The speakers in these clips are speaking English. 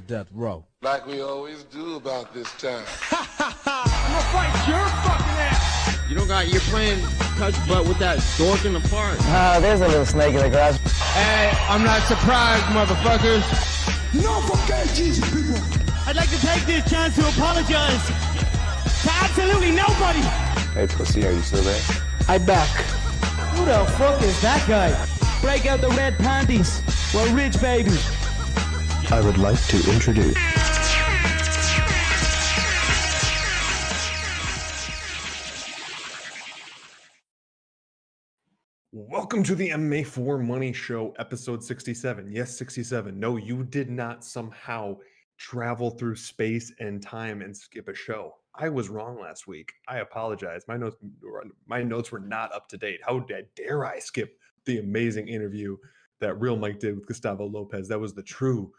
death row. Like we always do about this time. I'm gonna fight your fucking ass! You don't got, you're playing touch butt with that dork in the park. There's a little snake in the grass. Hey, I'm not surprised, motherfuckers. No fucking Jesus, people! I'd like to take this chance to apologize to absolutely nobody! Hey, pussy, are you still there? I'm back. Who the fuck is that guy? Break out the red panties. We're rich, baby. I would like to introduce... Welcome to the MMAforMoney show, episode 67. Yes, 67. No, you did not somehow travel through space and time and skip a show. I was wrong last week. I apologize. My notes were not up to date. How dare I skip the amazing interview that Real Mike did with Gustavo Lopez? That was the true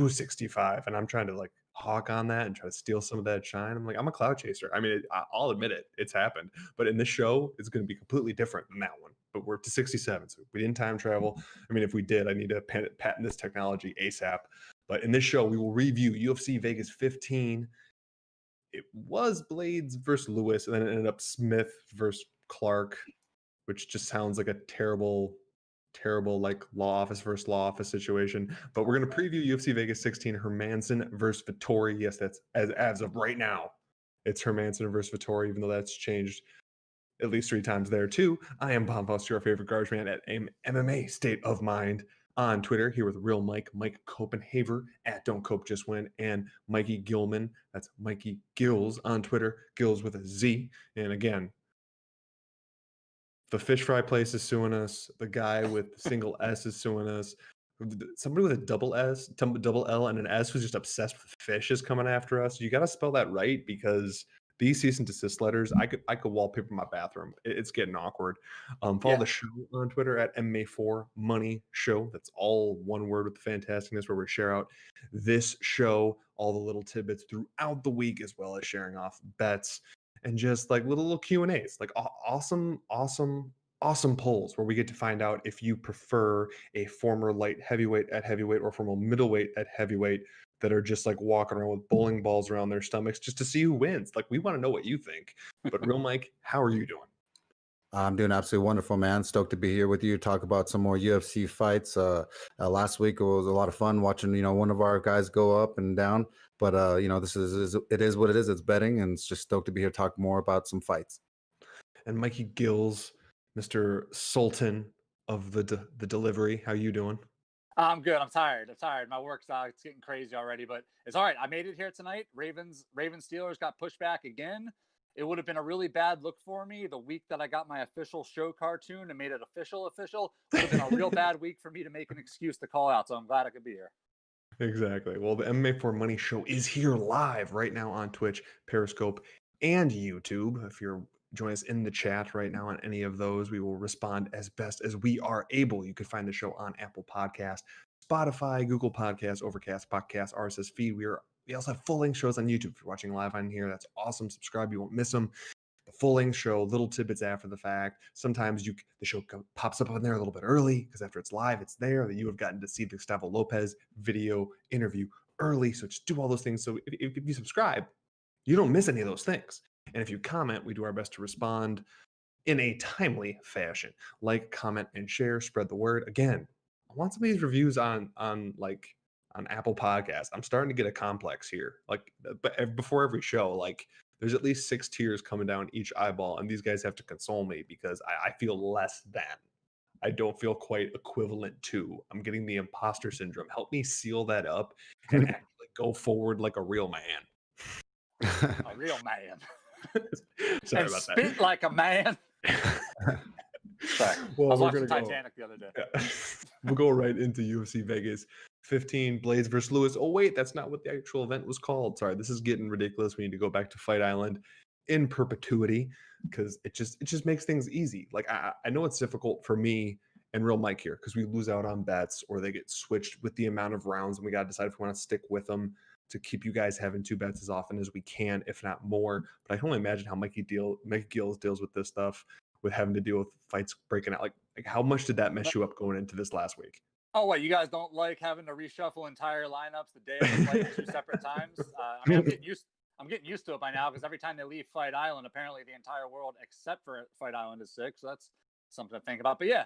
65. And I'm trying to like hawk on that and try to steal some of that shine. I'm like, I'm a cloud chaser. I mean, I'll admit it. It's happened. But in this show, it's going to be completely different than that one. But we're up to 67. So we didn't time travel. I mean, if we did, I need to patent this technology ASAP. But in this show, we will review UFC Vegas 15. It was Blades versus Lewis, and then it ended up Smith versus Clark, which just sounds like a terrible like law office versus law office situation. But we're going to preview UFC Vegas 16, Hermansson versus Vettori. Yes, that's as of right now. It's Hermansson versus Vettori, even though that's changed at least 3 times there too. I am Bombos, your favorite garbage man at MMA State of Mind on Twitter, here with Real Mike Copenhaver at Don't Cope Just Win, and Mikey Gilman. That's Mikey Gills on Twitter, Gills with a Z. And again, the fish fry place is suing us. The guy with the single S is suing us. Somebody with a double L and an S who's just obsessed with fish is coming after us. You got to spell that right, because these cease and desist letters, I could wallpaper my bathroom. It's getting awkward. Follow the show on Twitter at MMAforMoney show. That's all one word with the fantasticness, where we share out this show, all the little tidbits throughout the week, as well as sharing off bets and just like little Q&As, like awesome polls where we get to find out if you prefer a former light heavyweight at heavyweight or former middleweight at heavyweight that are just like walking around with bowling balls around their stomachs just to see who wins. Like, we want to know what you think. But Real Mike, how are you doing? I'm doing absolutely wonderful, man. Stoked to be here with you, talk about some more UFC fights. Last week it was a lot of fun watching, one of our guys go up and down. But this it is what it is. It's betting, and it's just stoked to be here, talk more about some fights. And Mikey Gills, Mr. Sultan of the delivery, how you doing? I'm good. I'm tired. My work's it's getting crazy already, but it's all right. I made it here tonight. Ravens Steelers got pushed back again. It would have been a really bad look for me the week that I got my official show cartoon and made it official. Would have been a real bad week for me to make an excuse to call out. So I'm glad I could be here. Exactly. Well, the MMAforMoney show is here live right now on Twitch, Periscope, and YouTube. If you're joining us in the chat right now on any of those, we will respond as best as we are able. You can find the show on Apple Podcasts, Spotify, Google Podcasts, Overcast, Podcast, RSS feed. We also have full-length shows on YouTube. If you're watching live on here, that's awesome. Subscribe, you won't miss them. The full-length show, little tidbits after the fact. Sometimes the show pops up on there a little bit early, because after it's live, it's there. That you have gotten to see the Gustavo Lopez video interview early. So just do all those things. So if you subscribe, you don't miss any of those things. And if you comment, we do our best to respond in a timely fashion. Like, comment, and share. Spread the word. Again, I want some of these reviews on Apple Podcasts. I'm starting to get a complex here. Like, but before every show, like, there's at least 6 tears coming down each eyeball, and these guys have to console me because I feel less than. I don't feel quite equivalent to. I'm getting the imposter syndrome. Help me seal that up and actually go forward like a real man. A real man. Sorry and about spit that. like a man. Sorry. Well, I was we're watching gonna Titanic the other day. Yeah. We'll go right into UFC Vegas 15, Blades versus Lewis. Oh wait, that's not what the actual event was called. Sorry, this is getting ridiculous. We need to go back to Fight Island in perpetuity, because it just makes things easy. Like, I know it's difficult for me and Real Mike here, because we lose out on bets or they get switched with the amount of rounds, and we got to decide if we want to stick with them to keep you guys having 2 bets as often as we can, if not more. But I can only imagine how Mikey Gills deals with this stuff, with having to deal with fights breaking out. Like how much did that mess you up going into this last week? Oh, what, you guys don't like having to reshuffle entire lineups the day of the fight 2 separate times? I mean, I'm getting used to it by now because every time they leave Fight Island, apparently the entire world except for Fight Island is sick. So that's something to think about. But yeah,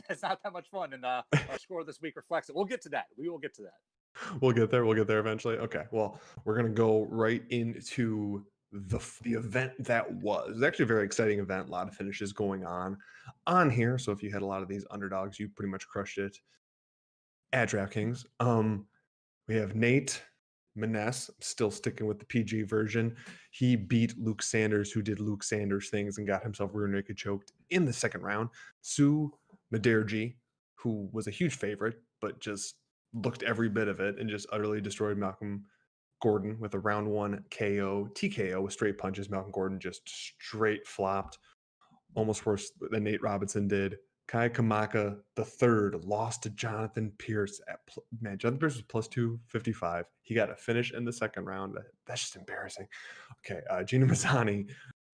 it's not that much fun, and our score this week reflects it. We'll get to that. We will get to that. We'll get there. We'll get there eventually. Okay. Well, we're gonna go right into the event that was. It was actually a very exciting event. A lot of finishes going on here. So if you had a lot of these underdogs, you pretty much crushed it at DraftKings. We have Nate Maness, still sticking with the PG version. He beat Luke Sanders, who did Luke Sanders things and got himself rear naked choked in the second round. Sue Maderji, who was a huge favorite, but just looked every bit of it and just utterly destroyed Malcolm Gordon with a round 1 KO, TKO with straight punches. Malcolm Gordon just straight flopped, almost worse than Nate Robinson did. Kai Kamaka the third lost to Jonathan Pierce Jonathan Pierce was plus 255. He got a finish in the second round. That's just embarrassing. Okay, Gina Mazzani,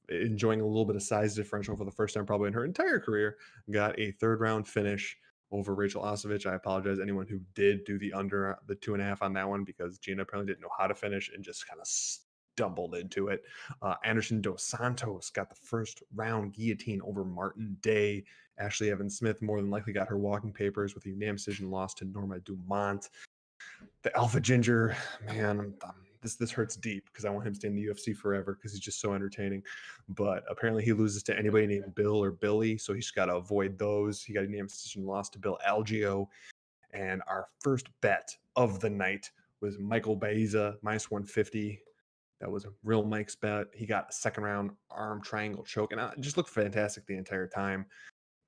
enjoying a little bit of size differential for the first time probably in her entire career, got a third round finish over Rachel Osovich. I apologize anyone who did do the under the 2.5 on that one, because Gina apparently didn't know how to finish and just kind of stumbled into it. Anderson Dos Santos got the first round guillotine over Martin Day. Ashley Evans Smith more than likely got her walking papers with a unanimous decision loss to Norma Dumont. The Alpha Ginger, man, this hurts deep because I want him to stay in the UFC forever because he's just so entertaining. But apparently he loses to anybody named Bill or Billy, so he's got to avoid those. He got a unanimous decision loss to Bill Algeo. And our first bet of the night was Michael Baeza, minus 150. That was a real Mike's bet. He got a second round arm triangle choke, and it just looked fantastic the entire time.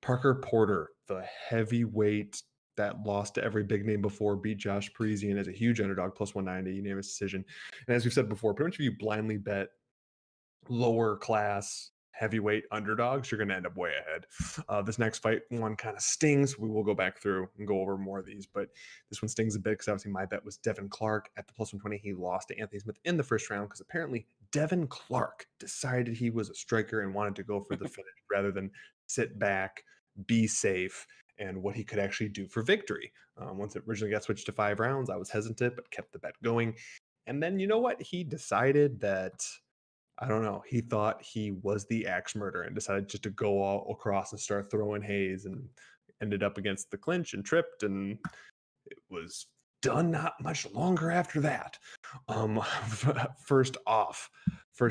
Parker Porter, the heavyweight that lost to every big name before, beat Josh Parisian as a huge underdog, plus 190, unanimous decision. And as we've said before, pretty much if you blindly bet lower class heavyweight underdogs, you're going to end up way ahead. This next fight one kind of stings. We will go back through and go over more of these, but this one stings a bit because obviously my bet was Devin Clark at the plus 120. He lost to Anthony Smith in the first round because apparently Devin Clark decided he was a striker and wanted to go for the finish rather than sit back, be safe, and what he could actually do for victory. Once it originally got switched to 5 rounds, I was hesitant, but kept the bet going. And then you know what? He decided that, I don't know, he thought he was the axe murderer and decided just to go all across and start throwing haze, and ended up against the clinch and tripped, and it was done not much longer after that. First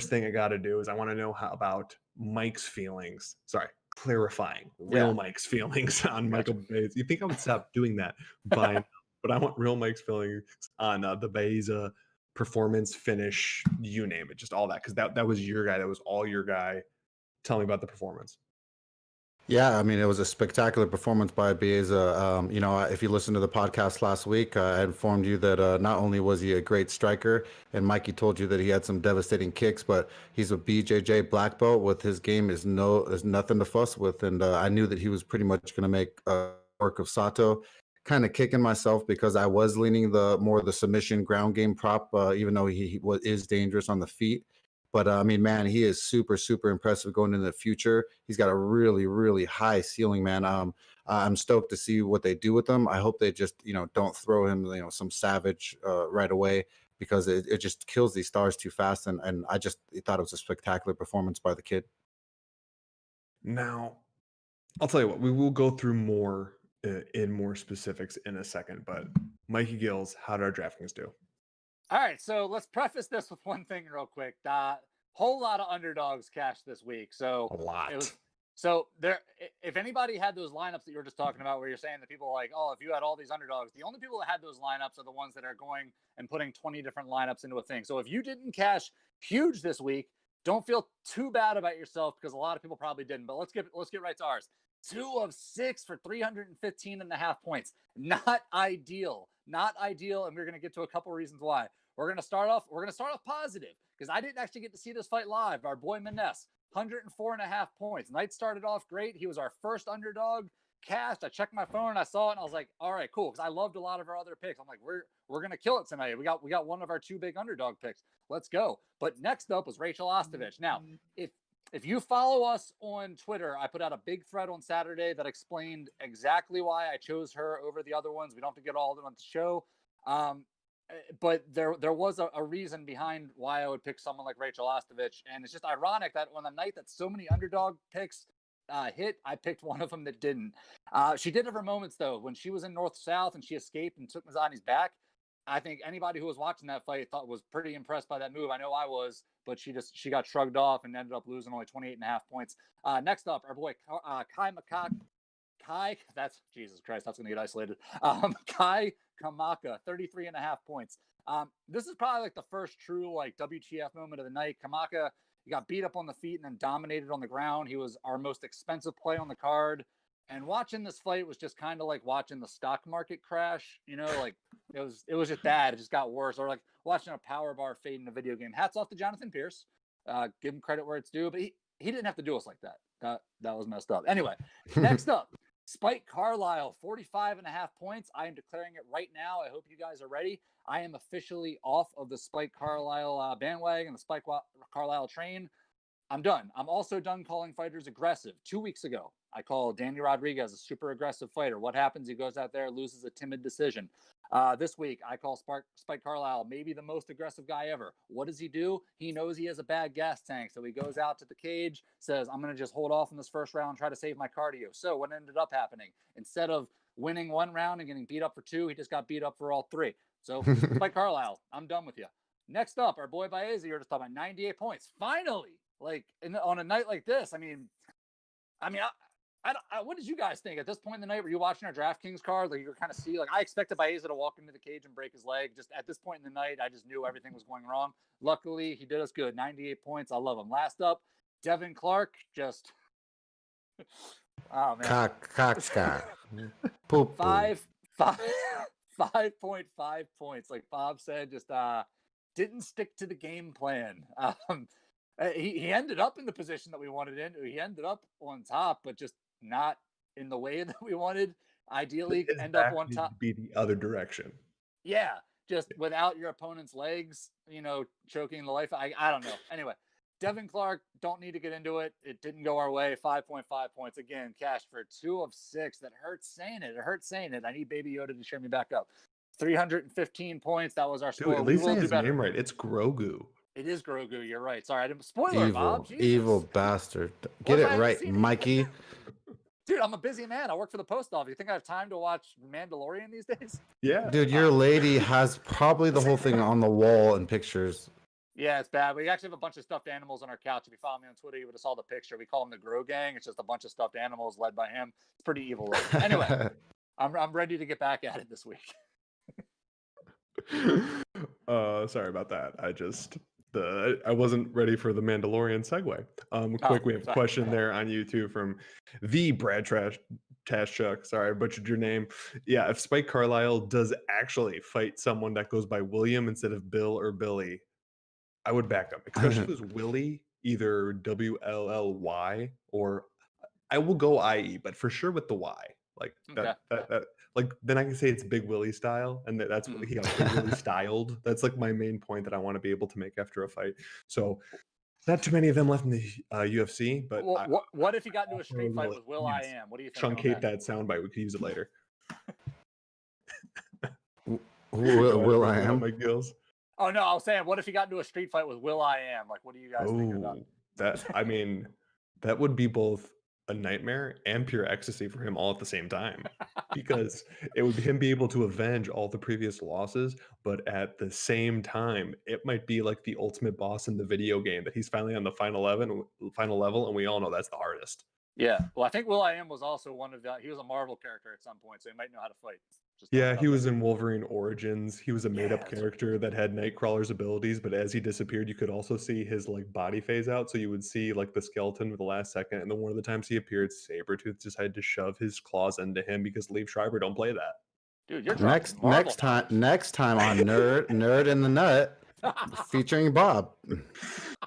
thing I got to do is I want to know how about Mike's feelings. Sorry, clarifying real Mike's feelings on Michael Baeza. You think I would stop doing that by now, but I want real Mike's feelings on the Baeza performance, finish, you name it, just all that, because that was your guy. That was all your guy. Tell me about the performance. Yeah, I mean, it was a spectacular performance by Baeza. If you listened to the podcast last week, I informed you that not only was he a great striker, and Mikey told you that he had some devastating kicks, but he's a BJJ black belt. With his game is nothing to fuss with, and I knew that he was pretty much going to make work of Sato. Kind of kicking myself because I was leaning the submission ground game prop, even though he is dangerous on the feet. But I mean, man, he is super, super impressive going into the future. He's got a really, really high ceiling, man. I'm stoked to see what they do with him. I hope they just, don't throw him, some savage right away, because it just kills these stars too fast. And I just thought it was a spectacular performance by the kid. Now, I'll tell you what, we will go through more in more specifics in a second. But Mikey Gills, how did our DraftKings do? All right, so let's preface this with one thing real quick. Whole lot of underdogs cashed this week. So a lot. If anybody had those lineups that you were just talking about, where you're saying that people are like, oh, if you had all these underdogs, the only people that had those lineups are the ones that are going and putting 20 different lineups into a thing. So if you didn't cash huge this week, don't feel too bad about yourself, because a lot of people probably didn't. But let's get right to ours. 2 of 6 for 315.5 points. Not ideal. Not ideal. And we're going to get to a couple reasons why. We're going to start off positive, because I didn't actually get to see this fight live. Our boy Maness, 104.5 points. Night started off great. He was our first underdog cast. I checked my phone and I saw it, and I was like, all right, cool. Because I loved a lot of our other picks. I'm like, we're going to kill it tonight. We got one of our 2 big underdog picks. Let's go. But next up was Rachel Ostovich. Now, if if you follow us on Twitter, I put out a big thread on Saturday that explained exactly why I chose her over the other ones. We don't have to get all of them on the show. But there was a reason behind why I would pick someone like Rachel Ostovich. And it's just ironic that on the night that so many underdog picks hit, I picked one of them that didn't. She did have her moments, though. When she was in North-South and she escaped and took Mazzani's back, I think anybody who was watching that fight was pretty impressed by that move. I know I was, but she got shrugged off and ended up losing only 28.5 points. Next up, our boy Kai, that's Jesus Christ, that's gonna get isolated. Kai Kamaka, 33.5 points. This is probably like the first true like WTF moment of the night. Kamaka, he got beat up on the feet and then dominated on the ground. He was our most expensive play on the card. And watching this fight was just kind of like watching the stock market crash, like it was just bad. It just got worse. Or like watching a power bar fade in a video game. Hats off to Jonathan Pierce. Give him credit where it's due, but he didn't have to do us like that. That was messed up. Anyway, next up, Spike Carlisle, 45.5 points. I am declaring it right now. I hope you guys are ready. I am officially off of the Spike Carlisle bandwagon, the Spike Carlisle train. I'm done. I'm also done calling fighters aggressive. 2 weeks ago, I called Danny Rodriguez a super aggressive fighter. What happens? He goes out there, loses a timid decision. This week, I call Spike Carlisle maybe the most aggressive guy ever. What does he do? He knows he has a bad gas tank, so he goes out to the cage, says, I'm going to just hold off in this first round and try to save my cardio. So what ended up happening? Instead of winning one round and getting beat up for two, he just got beat up for all three. So Spike Carlisle, I'm done with you. Next up, our boy Baeza, you're just talking about 98 points. Finally, like on a night like this, I mean, what did you guys think at this point in the night? Were you watching our DraftKings card? Like you were kind of see, like I expected Baeza to walk into the cage and break his leg. Just at this point in the night, I just knew everything was going wrong. Luckily, he did us good. 98 points. I love him. Last up, Devin Clark. Just oh man, cock. Poop. 5.5 points. Like Bob said, just didn't stick to the game plan. He ended up in the position that we wanted in. He ended up on top, but just not in the way that we wanted. Ideally, end up on top. Be the other direction. Yeah, just without your opponent's legs, choking the life. I don't know. Anyway, Devin Clark, don't need to get into it. It didn't go our way. 5.5 points. Again, cash for 2 of 6. That hurts saying it. It hurts saying it. I need Baby Yoda to cheer me back up. 315 points. That was our score. Dude, at least say his name right. It's Grogu. It is Grogu. You're right. Sorry, I didn't spoiler, Bob. Jesus. Evil bastard. Get it right, Mikey. Dude, I'm a busy man. I work for the post office. You think I have time to watch Mandalorian these days? Yeah. Dude, your lady has probably the whole thing on the wall in pictures. Yeah, it's bad. We actually have a bunch of stuffed animals on our couch. If you follow me on Twitter, you would have saw the picture. We call them the Grow Gang. It's just a bunch of stuffed animals led by him. It's pretty evil. Anyway, I'm ready to get back at it this week. Sorry about that. I wasn't ready for the Mandalorian segue. We have a question there on YouTube from the Brad Tashchuk. Sorry, I butchered your name. Yeah, if Spike Carlisle does actually fight someone that goes by William instead of Bill or Billy, I would back up. Especially if it was Willie, either WLLY or I will go IE, but for sure with the Y. Like that like then I can say it's Big Willie style, and that's what he got Big Willie styled. That's like my main point that I want to be able to make after a fight. So not too many of them left in the UFC, but what if he got into a street fight with Will I Am? What do you think? Truncate that soundbite. We could use it later. Will I Am? Mike Gills. Oh no, I was saying, what if he got into a street fight with Will I Am? Like, what do you guys think about that? That would be both a nightmare and pure ecstasy for him all at the same time, because it would be him be able to avenge all the previous losses, but at the same time it might be like the ultimate boss in the video game that he's finally on the final level, and we all know that's the hardest. Yeah, well, I think Will I Am was also he was a Marvel character at some point, so he might know how to fight. He was in Wolverine Origins. He was a made-up character that had Nightcrawler's abilities, but as he disappeared, you could also see his like body phase out. So you would see like the skeleton with the last second, and then one of the times he appeared, Sabretooth decided to shove his claws into him because Liev Schreiber don't play that. Dude, you're next time on Nerd in the Nut, featuring Bob.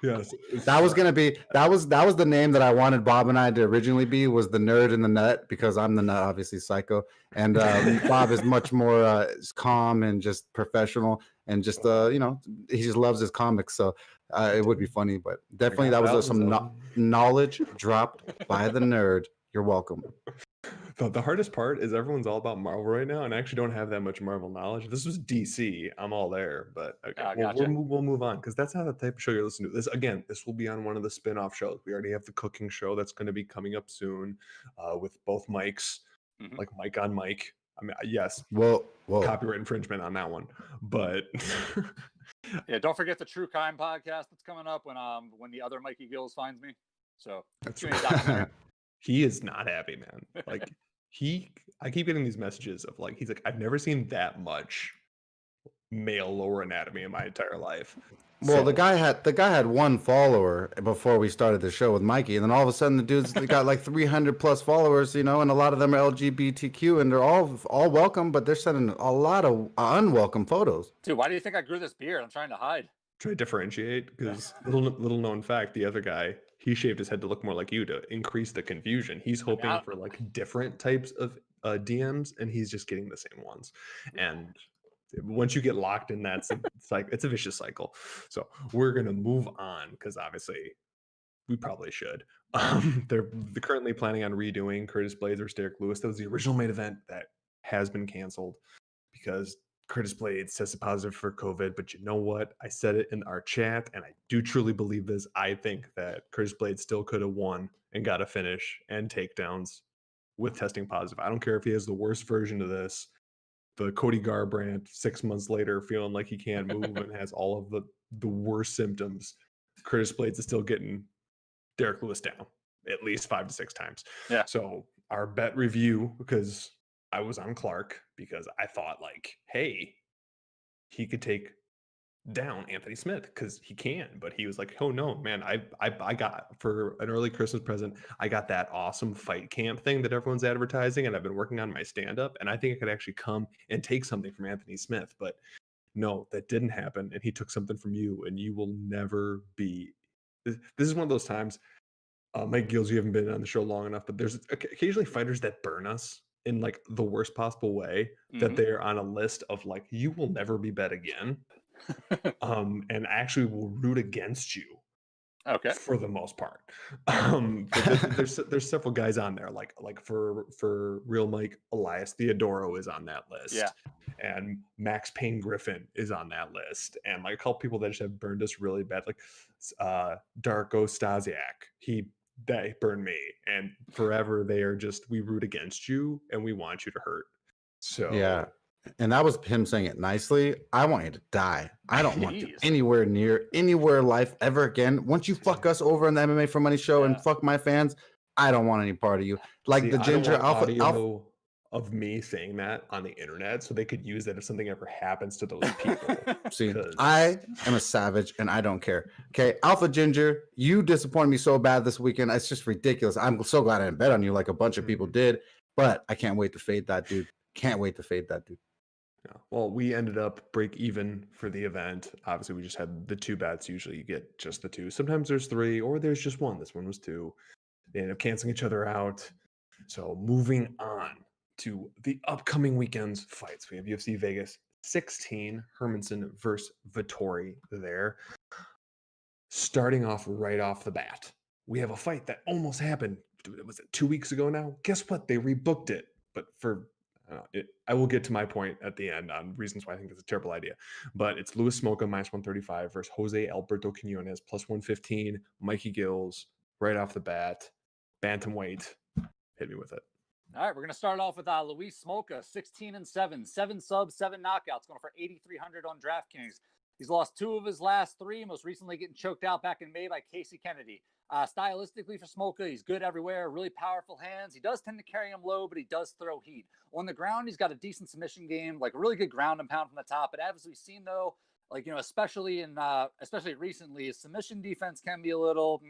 Yes, that was the name that I wanted Bob and I to originally be, was the Nerd in the Nut, because I'm the nut, obviously psycho, and Bob is much more calm and just professional, and just he just loves his comics, so it would be funny. But definitely that was some knowledge dropped by the nerd. You're welcome. The hardest part is everyone's all about Marvel right now, and I actually don't have that much Marvel knowledge. If this was DC, I'm all there, but okay, Gotcha. we'll move on because that's not the type of show you're listening to. This will be on one of the spin-off shows. We already have the cooking show that's going to be coming up soon, with both mics, like Mike on Mike. I mean, yes, Whoa. copyright infringement on that one, but Yeah, don't forget the True Crime podcast that's coming up when the other Mikey Gills finds me. So that's doing a documentary. he is not happy, man. Like I keep getting these messages of like, he's like, I've never seen that much male lower anatomy in my entire life. Well, So- the guy had one follower before we started the show with Mikey, and then all of a sudden the dude's got like 300 plus followers, and a lot of them are LGBTQ, and they're all welcome, but they're sending a lot of unwelcome photos. Dude, why do you think I grew this beard? I'm trying to hide. try to differentiate because little known fact, the other guy, he shaved his head to look more like you to increase the confusion. He's hoping for like different types of DMs, and he's just getting the same ones. And once you get locked in that, it's a vicious cycle. So we're gonna move on because obviously we probably should. They're currently planning on redoing Curtis Blades versus Derek Lewis. That was the original main event that has been canceled because Curtis Blades tested positive for COVID. But you know what? I said it in our chat, and I do truly believe this. I think that Curtis Blades still could have won and got a finish and takedowns with testing positive. I don't care if he has the worst version of this. The Cody Garbrandt 6 months later feeling like he can't move and has all of the worst symptoms. Curtis Blades is still getting Derek Lewis down at least 5 to 6 times. Yeah. So our bet review, because I was on Clark, because I thought like, hey, he could take down Anthony Smith because he can, but he was like, oh no, man, I got for an early Christmas present, I got that awesome fight camp thing that everyone's advertising, and I've been working on my stand-up, and I think I could actually come and take something from Anthony Smith. But no, that didn't happen, and he took something from you, and you will never be. This is one of those times, Mike Gills, you haven't been on the show long enough, but there's occasionally fighters that burn us in like the worst possible way, that they're on a list of like, you will never be bet again. And actually will root against you. Okay. For the most part. But there's several guys on there, like for Real Mike, Elias Theodoro is on that list. Yeah. And Max Payne Griffin is on that list. And like a couple people that just have burned us really bad, like Darko Stasiak. They burned me. And forever they are just, we root against you and we want you to hurt. So yeah. And that was him saying it nicely. I want you to die. I don't want you anywhere life ever again. Once you fuck us over in the MMA for Money show and fuck my fans, I don't want any part of you. Like the Ginger Alpha of me saying that on the internet, so they could use that if something ever happens to those people. See, I am a savage and I don't care. Okay, Alpha Ginger, you disappointed me so bad this weekend. It's just ridiculous. I'm so glad I didn't bet on you like a bunch of people did, but I can't wait to fade that dude. Can't wait to fade that dude. Yeah. Well, we ended up break even for the event. Obviously, we just had the 2 bets. Usually you get just the 2. Sometimes there's 3 or there's just 1. This one was 2. They end up canceling each other out. So moving on to the upcoming weekend's fights. We have UFC Vegas 16, Hermanson versus Vettori there. Starting off right off the bat, we have a fight that almost happened. Was it 2 weeks ago now? Guess what? They rebooked it. But for I will get to my point at the end on reasons why I think it's a terrible idea. But it's Luis Smolka minus 135 versus Jose Alberto Quinones plus 115. Mikey Gills right off the bat. Bantamweight. Hit me with it. All right, we're going to start off with Luis Smolka, 16-7, 7 subs, 7 knockouts, going for 8,300 on DraftKings. He's lost 2 of his last 3, most recently getting choked out back in May by Casey Kennedy. Stylistically for Smolka, he's good everywhere, really powerful hands. He does tend to carry him low, but he does throw heat. On the ground, he's got a decent submission game, like a really good ground and pound from the top. But as we've seen, though, like, especially recently, his submission defense can be a little,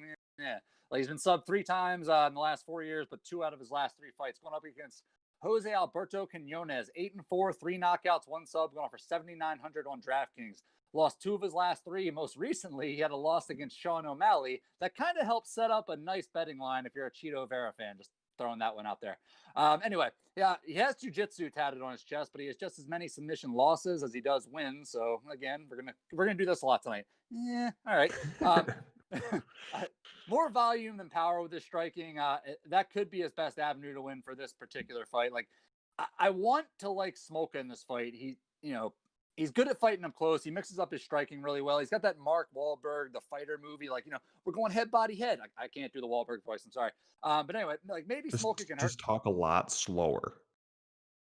like he's been subbed 3 times in the last 4 years, but 2 out of his last 3 fights going up against Jose Alberto Quinones, 8-4, 3 knockouts, 1 sub, going for 7,900 on DraftKings. Lost 2 of his last 3. Most recently, he had a loss against Sean O'Malley. That kind of helps set up a nice betting line if you're a Cheeto Vera fan. Just throwing that one out there. Anyway, yeah, he has jiu-jitsu tatted on his chest, but he has just as many submission losses as he does wins. So again, we're gonna do this a lot tonight. Yeah, all right. more volume than power with his striking. That could be his best avenue to win for this particular fight. Like, I want to like Smolka in this fight. He's good at fighting him close. He mixes up his striking really well. He's got that Mark Wahlberg, the fighter movie. Like, we're going head, body, head. I can't do the Wahlberg voice. I'm sorry. But anyway, like maybe Smolka can hurt. Just talk a lot slower.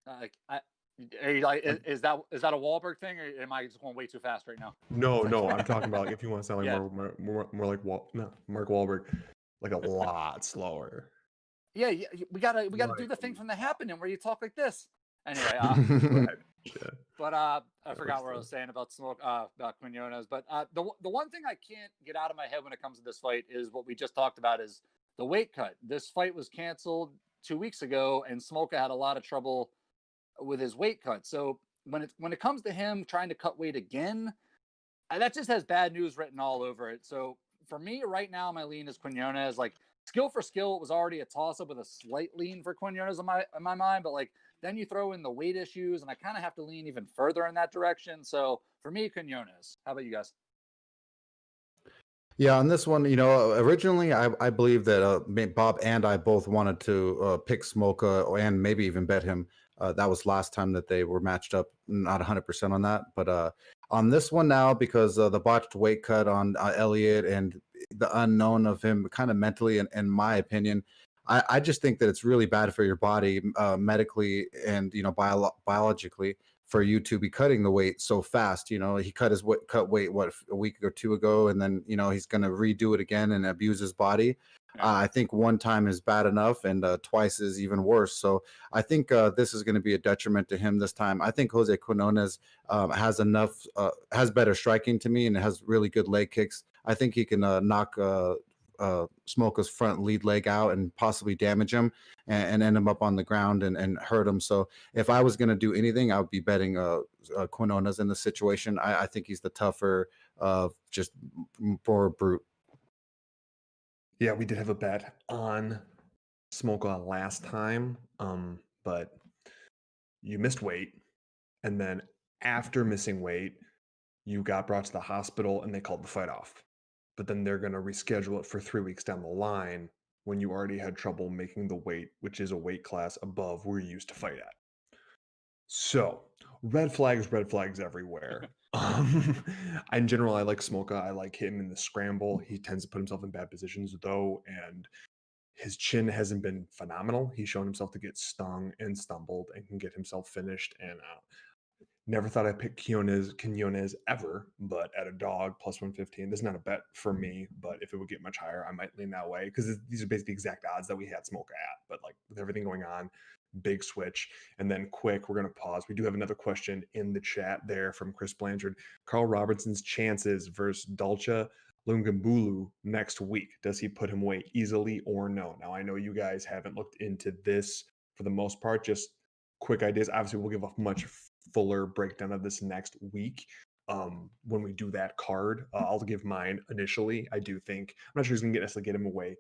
Are you like, is that a Wahlberg thing, or am I just going way too fast right now? No, I'm talking about like if you want to sound like more like Mark Wahlberg, like a lot slower. Yeah, we gotta do the thing from The Happening where you talk like this. Anyway, but I forgot what I was saying about Quinones. But the one thing I can't get out of my head when it comes to this fight is what we just talked about, is the weight cut. This fight was canceled 2 weeks ago, and Smolka had a lot of trouble with his weight cut. So when it comes to him trying to cut weight again, that just has bad news written all over it. So for me right now, my lean is Quinones. Like, skill for skill, it was already a toss up with a slight lean for Quinones in my mind, but like then you throw in the weight issues, and I kind of have to lean even further in that direction. So for me, Quinones. How about you guys? Yeah, on this one, originally I believe that Bob and I both wanted to pick Smolka and maybe even bet him. That was last time that they were matched up. Not 100% on that, but on this one now, because the botched weight cut on Elliott and the unknown of him kind of mentally, in my opinion, I just think that it's really bad for your body medically and biologically for you to be cutting the weight so fast. He cut his weight a week or two ago, and then he's going to redo it again and abuse his body. I think one time is bad enough, and twice is even worse. So I think this is going to be a detriment to him this time. I think Jose Quinones has better striking to me, and has really good leg kicks. I think he can knock Smolka's front lead leg out and possibly damage him and end him up on the ground and hurt him. So if I was going to do anything, I would be betting Quinones in this situation. I think he's the tougher, just more brute. Yeah, we did have a bet on Smolka last time, but you missed weight, and then after missing weight, you got brought to the hospital and they called the fight off. But then they're going to reschedule it for 3 weeks down the line when you already had trouble making the weight, which is a weight class above where you used to fight at. So red flags everywhere. In general, I like Smolka. I like him in the scramble. He tends to put himself in bad positions though, and his chin hasn't been phenomenal. He's shown himself to get stung and stumbled and can get himself finished. And never thought I'd pick Quinones ever, but at a dog plus 115, this is not a bet for me, but if it would get much higher, I might lean that way, because these are basically exact odds that we had Smolka at. But like with everything going on, big switch. And then quick, we're going to pause. We do have another question in the chat there from Chris Blanchard. Carl Robertson's chances versus Dalcha Lungambulu next week. Does he put him away easily or no? Now, I know you guys haven't looked into this for the most part, just quick ideas. Obviously, we'll give a much fuller breakdown of this next week. When we do that card, I'll give mine initially. I do think, I'm not sure he's going to get him away,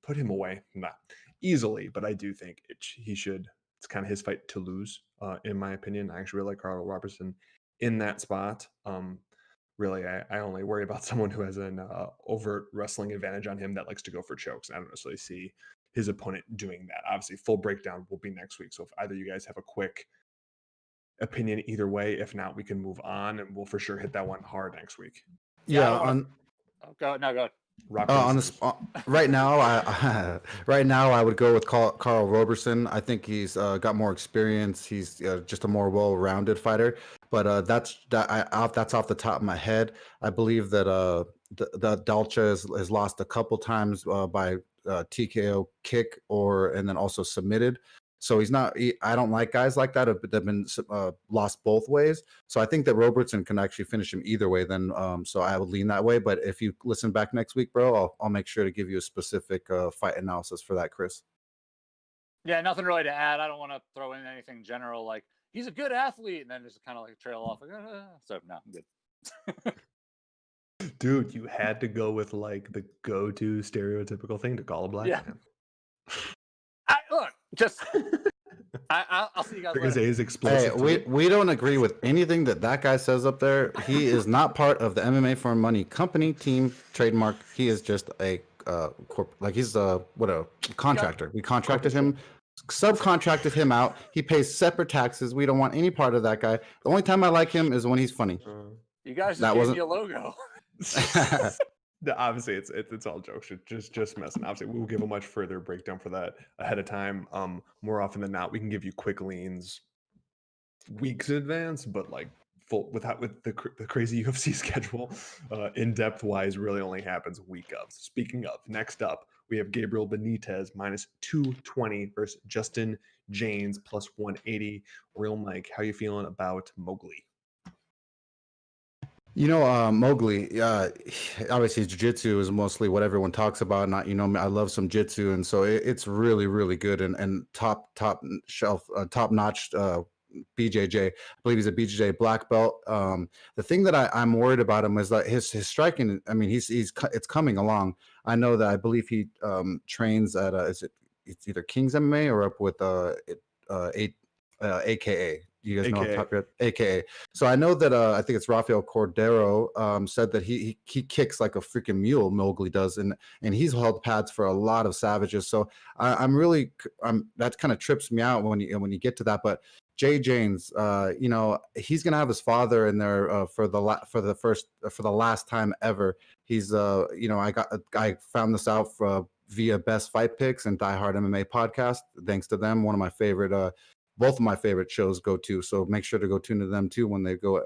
put him away, not easily, but I do think he should. It's kind of his fight to lose, in my opinion. I actually really like Carl Robertson in that spot. Really, I only worry about someone who has an overt wrestling advantage on him that likes to go for chokes. I don't necessarily see his opponent doing that. Obviously, full breakdown will be next week. So if either you guys have a quick opinion either way, if not, we can move on, and we'll for sure hit that one hard next week. Go ahead. On the spot, right now, I would go with Carl Roberson. I think he's got more experience. He's just a more well-rounded fighter. But that's off the top of my head. I believe that the Dalcha has lost a couple times by TKO kick and then also submitted. So I don't like guys like that that have been lost both ways. So I think that Robertson can actually finish him either way. Then, so I would lean that way. But if you listen back next week, bro, I'll make sure to give you a specific fight analysis for that, Chris. Yeah, nothing really to add. I don't want to throw in anything general like he's a good athlete and then just kind of like trail off. So no, I'm good. Dude, you had to go with like the go-to stereotypical thing to call a black man. Look, just I'll see you guys Because later. it is Hey, explosive. we don't agree with anything that guy says up there. He is not part of the MMA for Money company, team, trademark. He is just a like he's a contractor. We contracted him, subcontracted him out. He pays separate taxes. We don't want any part of that guy. The only time I like him is when he's funny. You guys just That gave wasn't- me a logo. Obviously, it's all jokes. Just messing. Obviously, we'll give a much further breakdown for that ahead of time. More often than not, we can give you quick leans weeks in advance, but like full with the crazy UFC schedule, in depth wise, really only happens week of. Speaking of, next up we have Gabriel Benitez minus 220 versus Justin James plus 180. Real Mike, how you feeling about Mowgli? Mowgli, obviously jiu-jitsu is mostly what everyone talks about. Not, I love some jitsu, and so it's really, really good and top shelf, top notch. BJJ, I believe he's a BJJ black belt. The thing that I'm worried about him is that his striking. I mean, it's coming along. I know that I believe he trains at it's either King's MMA or up with AKA. You guys know off the top of your head? AKA. So I know that I think it's Rafael Cordero said that he kicks like a freaking mule. Mowgli does, and he's held pads for a lot of savages. So I'm that kind of trips me out when you get to that. But Jay James, he's gonna have his father in there for the last time ever. He's I found this out via Best Fight Picks and Die Hard MMA podcast. Thanks to them, one of my favorite. Both of my favorite shows go to, so make sure to go tune to them too when they go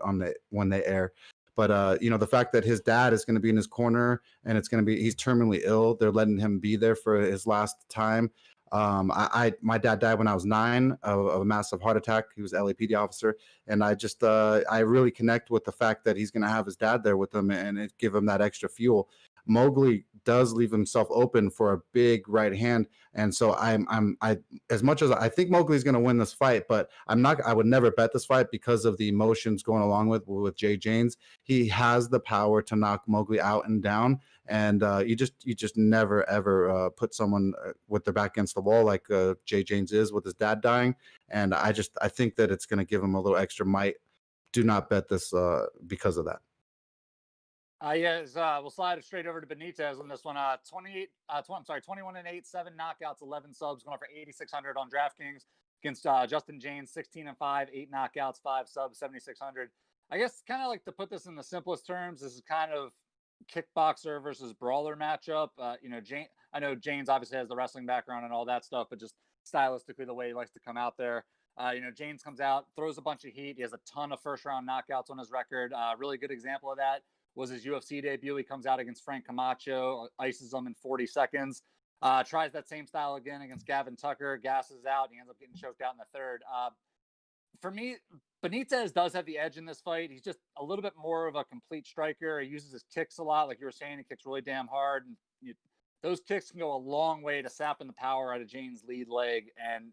when they air. But the fact that his dad is going to be in his corner and he's terminally ill, they're letting him be there for his last time. My dad died when I was 9 of a massive heart attack. He was an LAPD officer, and I really connect with the fact that he's going to have his dad there with him and it give him that extra fuel. Mowgli does leave himself open for a big right hand, and so I as much as I think Mowgli's going to win this fight, but I would never bet this fight because of the emotions going along with Jay James. He has the power to knock Mowgli out and down, and you just never ever put someone with their back against the wall like Jay James is with his dad dying, and I think that it's going to give him a little extra might. Do not bet this because of that. We'll slide it straight over to Benitez on this one. 21-8, 7 knockouts, 11 subs, going for 8,600 on DraftKings against Justin James, 16-5, 8 knockouts, 5 subs, 7,600. I guess kind of like to put this in the simplest terms, this is kind of kickboxer versus brawler matchup. I know James obviously has the wrestling background and all that stuff, but just stylistically the way he likes to come out there. James comes out, throws a bunch of heat. He has a ton of first-round knockouts on his record. Really good example of that was his UFC debut. He comes out against Frank Camacho, ices him in 40 seconds. Tries that same style again against Gavin Tucker, gasses out. He ends up getting choked out in the third. For me, Benitez does have the edge in this fight. He's just a little bit more of a complete striker. He uses his kicks a lot. Like you were saying, he kicks really damn hard. And those kicks can go a long way to sapping the power out of Jane's lead leg. And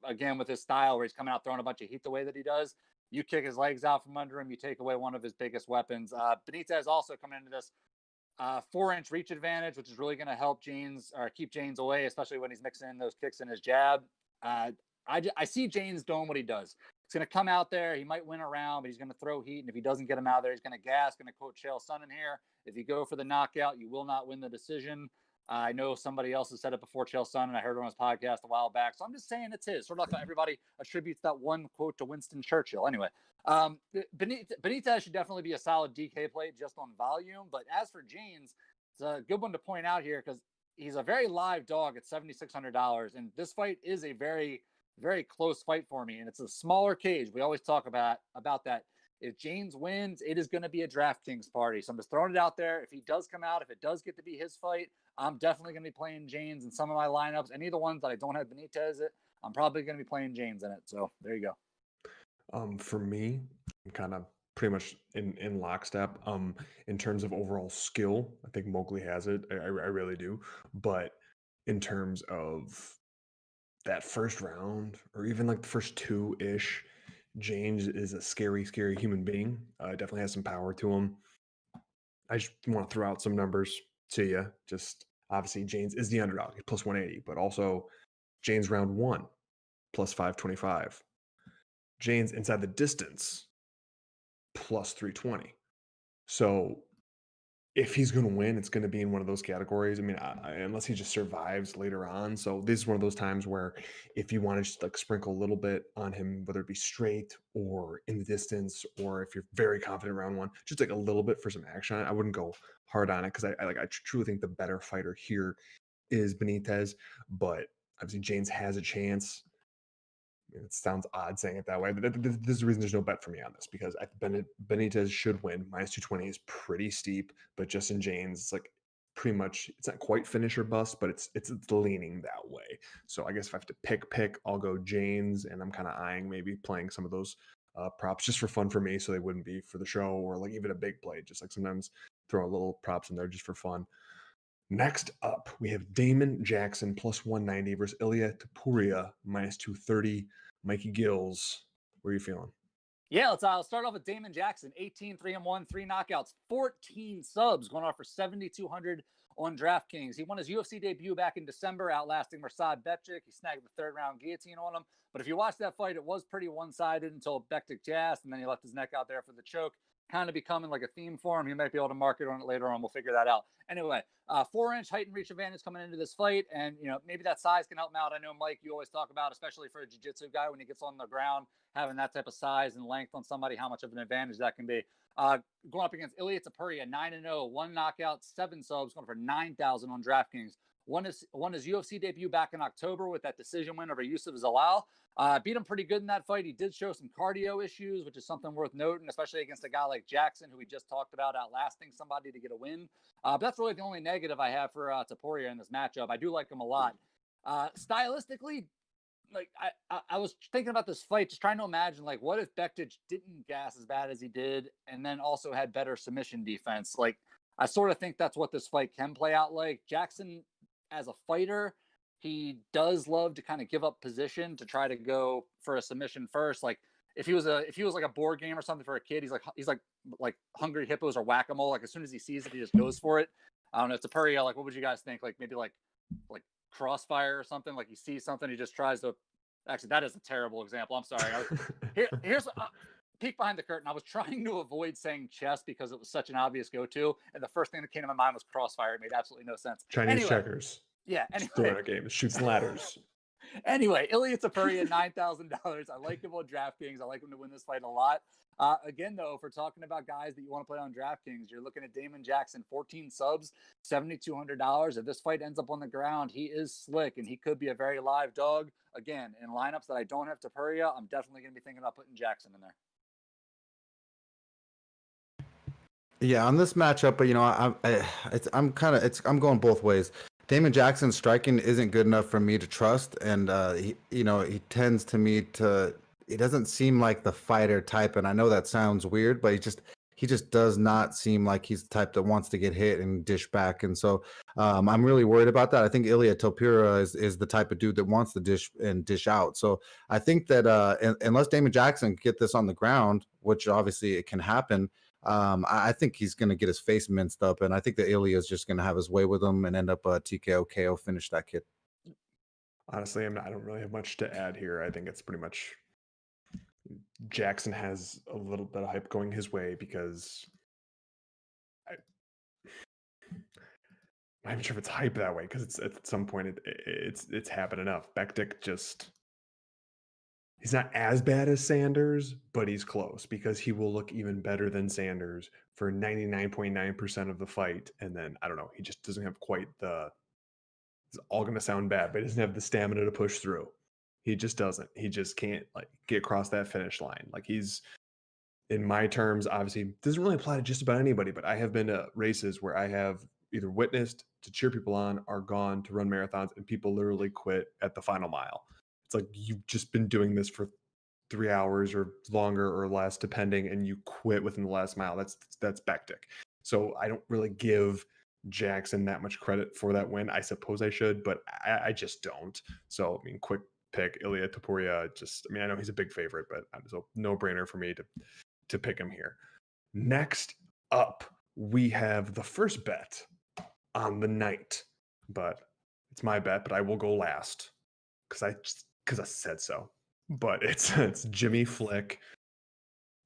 again, with his style where he's coming out throwing a bunch of heat the way that he does, you kick his legs out from under him, you take away one of his biggest weapons. Benitez also coming into this 4-inch reach advantage, which is really going to help James or keep James away, especially when he's mixing in those kicks in his jab. I see James doing what he does. He's going to come out there. He might win a round, but he's going to throw heat. And if he doesn't get him out there, he's going to gas. Going to quote Chael Sonnen here. If you go for the knockout, you will not win the decision. I know somebody else has said it before, Chael Sonnen. I heard it on his podcast a while back. So I'm just saying it's his. Sort of like everybody attributes that one quote to Winston Churchill. Anyway, Benitez should definitely be a solid DK play just on volume. But as for James, it's a good one to point out here because he's a very live dog at $7,600. And this fight is a very, very close fight for me. And it's a smaller cage. We always talk about that. If James wins, it is going to be a DraftKings party. So I'm just throwing it out there. If he does come out, if it does get to be his fight, I'm definitely going to be playing James in some of my lineups. Any of the ones that I don't have Benitez it, I'm probably going to be playing James in it. So there you go. For me, I'm kind of pretty much in lockstep. In terms of overall skill, I think Mowgli has it. I really do. But in terms of that first round, or even like the first 2-ish, James is a scary, scary human being. Definitely has some power to him. I just want to throw out some numbers to you. Just obviously, James is the underdog, plus 180, but also James round 1, plus 525. Jane's inside the distance plus 320. So if he's going to win, it's going to be in one of those categories. I mean, unless he just survives later on. So this is one of those times where if you want to just like sprinkle a little bit on him, whether it be straight or in the distance, or if you're very confident round one, just like a little bit for some action on it. I wouldn't go hard on it because I truly think the better fighter here is Benitez, but obviously James has a chance. It sounds odd saying it that way, but this is the reason there's no bet for me on this, because Benitez should win. Minus 220 is pretty steep, but Justin James, it's like pretty much, it's not quite finish or bust, but it's leaning that way. So I guess if I have to pick, I'll go James, and I'm kind of eyeing maybe playing some of those props just for fun for me, so they wouldn't be for the show or like even a big play. Just like sometimes throw a little props in there just for fun. Next up, we have Damon Jackson plus 190 versus Ilya Topuria minus 230. Mikey Gills, where are you feeling? Yeah, I'll start off with Damon Jackson, 18-3-1, 3 knockouts, 14 subs, going off for 7,200 on DraftKings. He won his UFC debut back in December, outlasting Mirsad Bektic. He snagged the 3rd round guillotine on him. But if you watch that fight, it was pretty one-sided until Bektic jazzed, and then he left his neck out there for the choke. Kind of becoming like a theme for him. He might be able to market on it later on. We'll figure that out. Anyway, 4-inch height and reach advantage coming into this fight. And, maybe that size can help him out. I know, Mike, you always talk about, especially for a jiu-jitsu guy, when he gets on the ground, having that type of size and length on somebody, how much of an advantage that can be. Going up against Ilya Topuria, 9-0, 1 knockout, 7 subs, going for 9,000 on DraftKings. Won his UFC debut back in October with that decision win over Yusuf Zalal. Beat him pretty good in that fight. He did show some cardio issues, which is something worth noting, especially against a guy like Jackson, who we just talked about outlasting somebody to get a win. But that's really the only negative I have for Topuria in this matchup. I do like him a lot. Stylistically, like I was thinking about this fight, just trying to imagine, like, what if Bektic didn't gas as bad as he did, and then also had better submission defense? Like, I sort of think that's what this fight can play out like. Jackson, as a fighter, he does love to kind of give up position to try to go for a submission first. Like if he was like a board game or something for a kid, he's like Hungry Hippos or Whack-A-Mole. Like as soon as he sees it, he just goes for it. I don't know. It's a Topuria. Like, what would you guys think? Like maybe like Crossfire or something. Like he sees something, he just tries to. Actually, that is a terrible example. I'm sorry. Here's peek behind the curtain. I was trying to avoid saying chess because it was such an obvious go-to, and the first thing that came to my mind was Crossfire. It made absolutely no sense. Chinese checkers. Yeah. Anyway, game shoots ladders. Anyway, Ilya Topuria, $9,000. I like him on DraftKings. I like him to win this fight a lot. Again, though, if we're talking about guys that you want to play on DraftKings, you're looking at Damon Jackson, 14 subs, $7,200. If this fight ends up on the ground, he is slick, and he could be a very live dog. Again, in lineups that I don't have Topuria, I'm definitely going to be thinking about putting Jackson in there. Yeah, on this matchup, but I'm going both ways. Damon Jackson's striking isn't good enough for me to trust, and he tends to me to. He doesn't seem like the fighter type, and I know that sounds weird, but he just does not seem like he's the type that wants to get hit and dish back, and so I'm really worried about that. I think Ilya Topuria is the type of dude that wants to dish out. So I think that unless Damon Jackson can get this on the ground, which obviously it can happen. I think he's going to get his face minced up, and I think that Ilya is just going to have his way with him and end up TKO KO finish that kid. Honestly, I don't really have much to add here. I think it's pretty much Jackson has a little bit of hype going his way because I'm not even sure if it's hype that way because it's at some point it's happened enough. Bektic he's not as bad as Sanders, but he's close because he will look even better than Sanders for 99.9% of the fight. And then, I don't know, he just doesn't have quite it's all going to sound bad, but he doesn't have the stamina to push through. He just doesn't. He just can't get across that finish line. Like he's, in my terms, obviously doesn't really apply to just about anybody, but I have been to races where I have either witnessed to cheer people on or gone to run marathons and people literally quit at the final mile. It's like you've just been doing this for 3 hours or longer or less, depending, and you quit within the last mile. That's Bektic. So I don't really give Jackson that much credit for that win. I suppose I should, but I just don't. So, quick pick, Ilya Topuria. I know he's a big favorite, but it's a no-brainer for me to pick him here. Next up, we have the first bet on the night, but it's my bet, but I will go last because because I said so. But it's Jimmy Flick.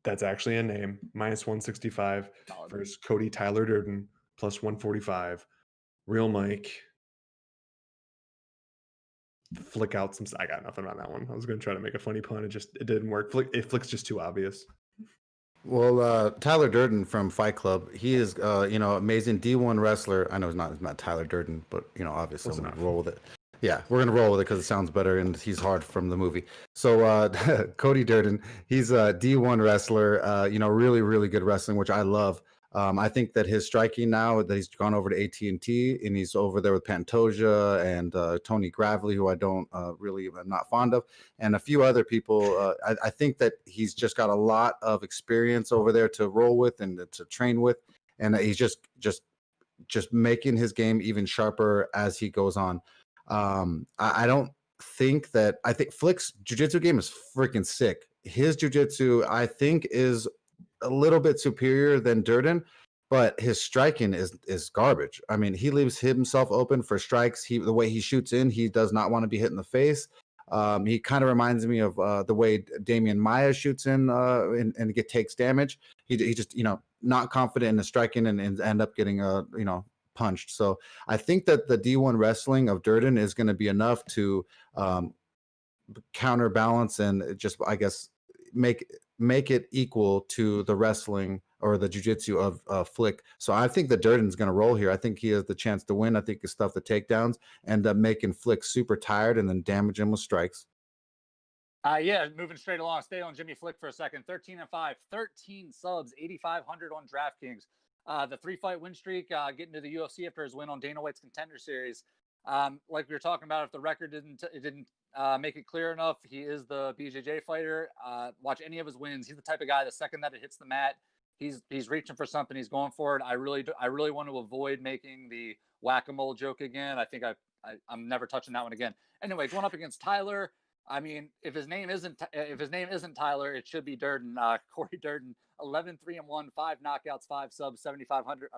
That's actually a name. Minus 165 versus Cody Tyler Durden plus 145. Real Mike. Flick out some. I got nothing on that one. I was going to try to make a funny pun. It didn't work. Flick's just too obvious. Well, Tyler Durden from Fight Club, he is, amazing D1 wrestler. I know it's not Tyler Durden, but obviously I'm gonna roll with it. Yeah, we're gonna roll with it because it sounds better, and he's hard from the movie. So Cody Durden, he's a D1 wrestler. Really, really good wrestling, which I love. I think that his striking now that he's gone over to AT&T and he's over there with Pantoja and Tony Gravely, who I don't really am not fond of, and a few other people. I think that he's just got a lot of experience over there to roll with and to train with, and he's just making his game even sharper as he goes on. I don't think that I think Flick's jiu-jitsu game is freaking sick. His jiu-jitsu, I think, is a little bit superior than Durden, but his striking is garbage. I mean, he leaves himself open for strikes. The way he shoots in, he does not want to be hit in the face. He kind of reminds me of the way Damian Maia shoots in and takes damage. He just not confident in the striking and end up getting punched. So I think that the D1 wrestling of Durden is going to be enough to counterbalance and just, I guess, make it equal to the wrestling or the jiu-jitsu of Flick. So I think that Durden's going to roll here. I think he has the chance to win. I think his stuff the takedowns, end up making Flick super tired and then damage him with strikes. Moving straight along. Stay on Jimmy Flick for a second. 13-5, 13 subs, 8,500 on DraftKings. The 3-fight win streak, getting to the UFC after his win on Dana White's Contender Series. Like we were talking about, if the record didn't make it clear enough, he is the BJJ fighter. Watch any of his wins. He's the type of guy, the second that it hits the mat, he's reaching for something. He's going for it. I really want to avoid making the whack-a-mole joke again. I think I'm never touching that one again. Anyway, going up against Tyler. I mean, if his name isn't Tyler, it should be Durden. Corey Durden, 11-3-1, 5 knockouts, 5 subs, 7,700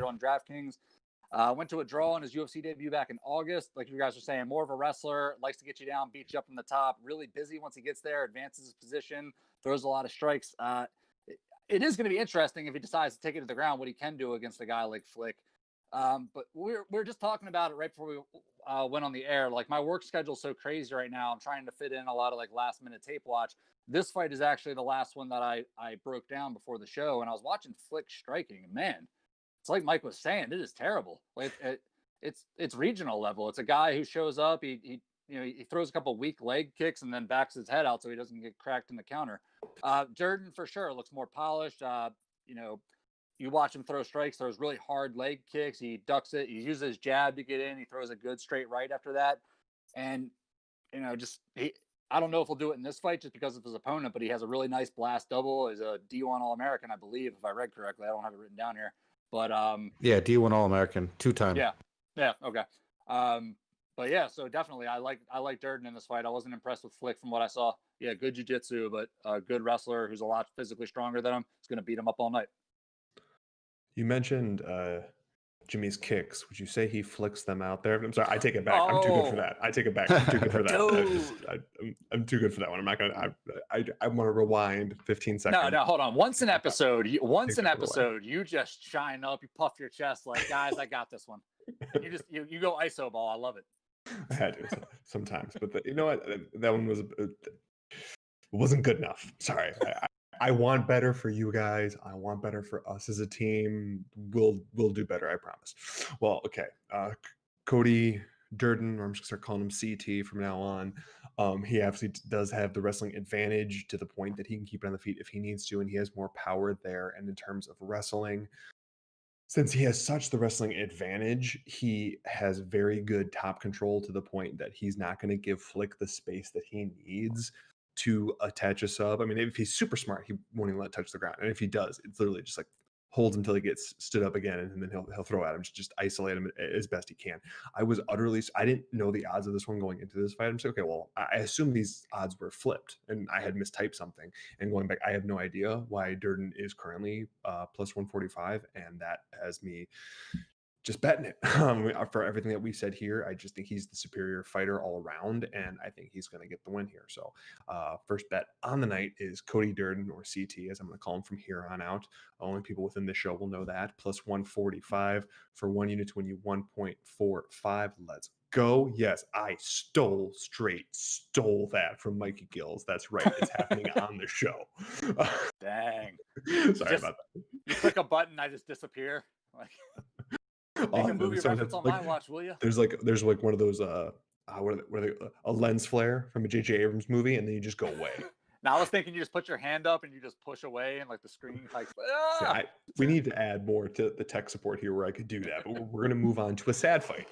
on DraftKings. Went to a draw in his UFC debut back in August. Like you guys are saying, more of a wrestler, likes to get you down, beat you up from the top. Really busy once he gets there, advances his position, throws a lot of strikes. It is going to be interesting if he decides to take it to the ground, what he can do against a guy like Flick. But we're just talking about it right before we went on the air. Like, my work schedule is so crazy right now. I'm trying to fit in a lot of last minute tape watch. This fight is actually the last one that I broke down before the show, and I was watching Flick striking, and man, it's like Mike was saying, it is terrible. It's regional level. It's a guy who shows up, he throws a couple weak leg kicks and then backs his head out so he doesn't get cracked in the counter. Durden for sure looks more polished. You watch him throw strikes, throws really hard leg kicks. He ducks it. He uses his jab to get in. He throws a good straight right after that. And, I don't know if he'll do it in this fight just because of his opponent, but he has a really nice blast double. He's a D1 All-American, I believe, if I read correctly. I don't have it written down here. But yeah, D1 All-American, 2-time. Yeah, okay. But yeah, so definitely I like Durden in this fight. I wasn't impressed with Flick from what I saw. Yeah, good jiu-jitsu, but a good wrestler who's a lot physically stronger than him. He's going to beat him up all night. You mentioned Jimmy's kicks. Would you say he flicks them out there? I'm sorry, I take it back. I'm too good for that. I take it back. I'm too good for that. I'm too good for that one. I'm not gonna. I want to rewind 15 seconds. No, hold on. Once an episode, you just shine up. You puff your chest like, guys, I got this one. And you go iso ball. I love it. I had to sometimes, but you know what? That one wasn't good enough. Sorry. I want better for you guys. I want better for us as a team. We'll do better, I promise. Well, okay. Cody Durden, or I'm just gonna start calling him CT from now on. He absolutely does have the wrestling advantage to the point that he can keep it on the feet if he needs to, and he has more power there. And in terms of wrestling, since he has such the wrestling advantage, he has very good top control to the point that he's not going to give Flick the space that he needs to attach a sub. I mean, if he's super smart, he won't even let it touch the ground. And if he does, it's literally just holds him until he gets stood up again, and then he'll throw at him, just isolate him as best he can. I didn't know the odds of this one going into this fight. I'm saying, okay, well, I assume these odds were flipped, and I had mistyped something. And going back, I have no idea why Durden is currently plus 145, and that has me just betting it. For everything that we said here, I just think he's the superior fighter all around, and I think he's going to get the win here. So first bet on the night is Cody Durden, or CT, as I'm going to call him from here on out. Only people within the show will know that. Plus 145 for 1 unit to win you 1.45. Let's go. Yes, I stole that from Mikey Gills. That's right. It's happening on the show. Dang. Sorry about that. You click a button, I just disappear. Like, make a movie reference on my watch, will you? There's like one of those what are they, a lens flare from a J.J. Abrams movie, and then you just go away. Now I was thinking you just put your hand up and you just push away, and like the screen like. Yeah, we need to add more to the tech support here where I could do that, but we're going to move on to a sad fight,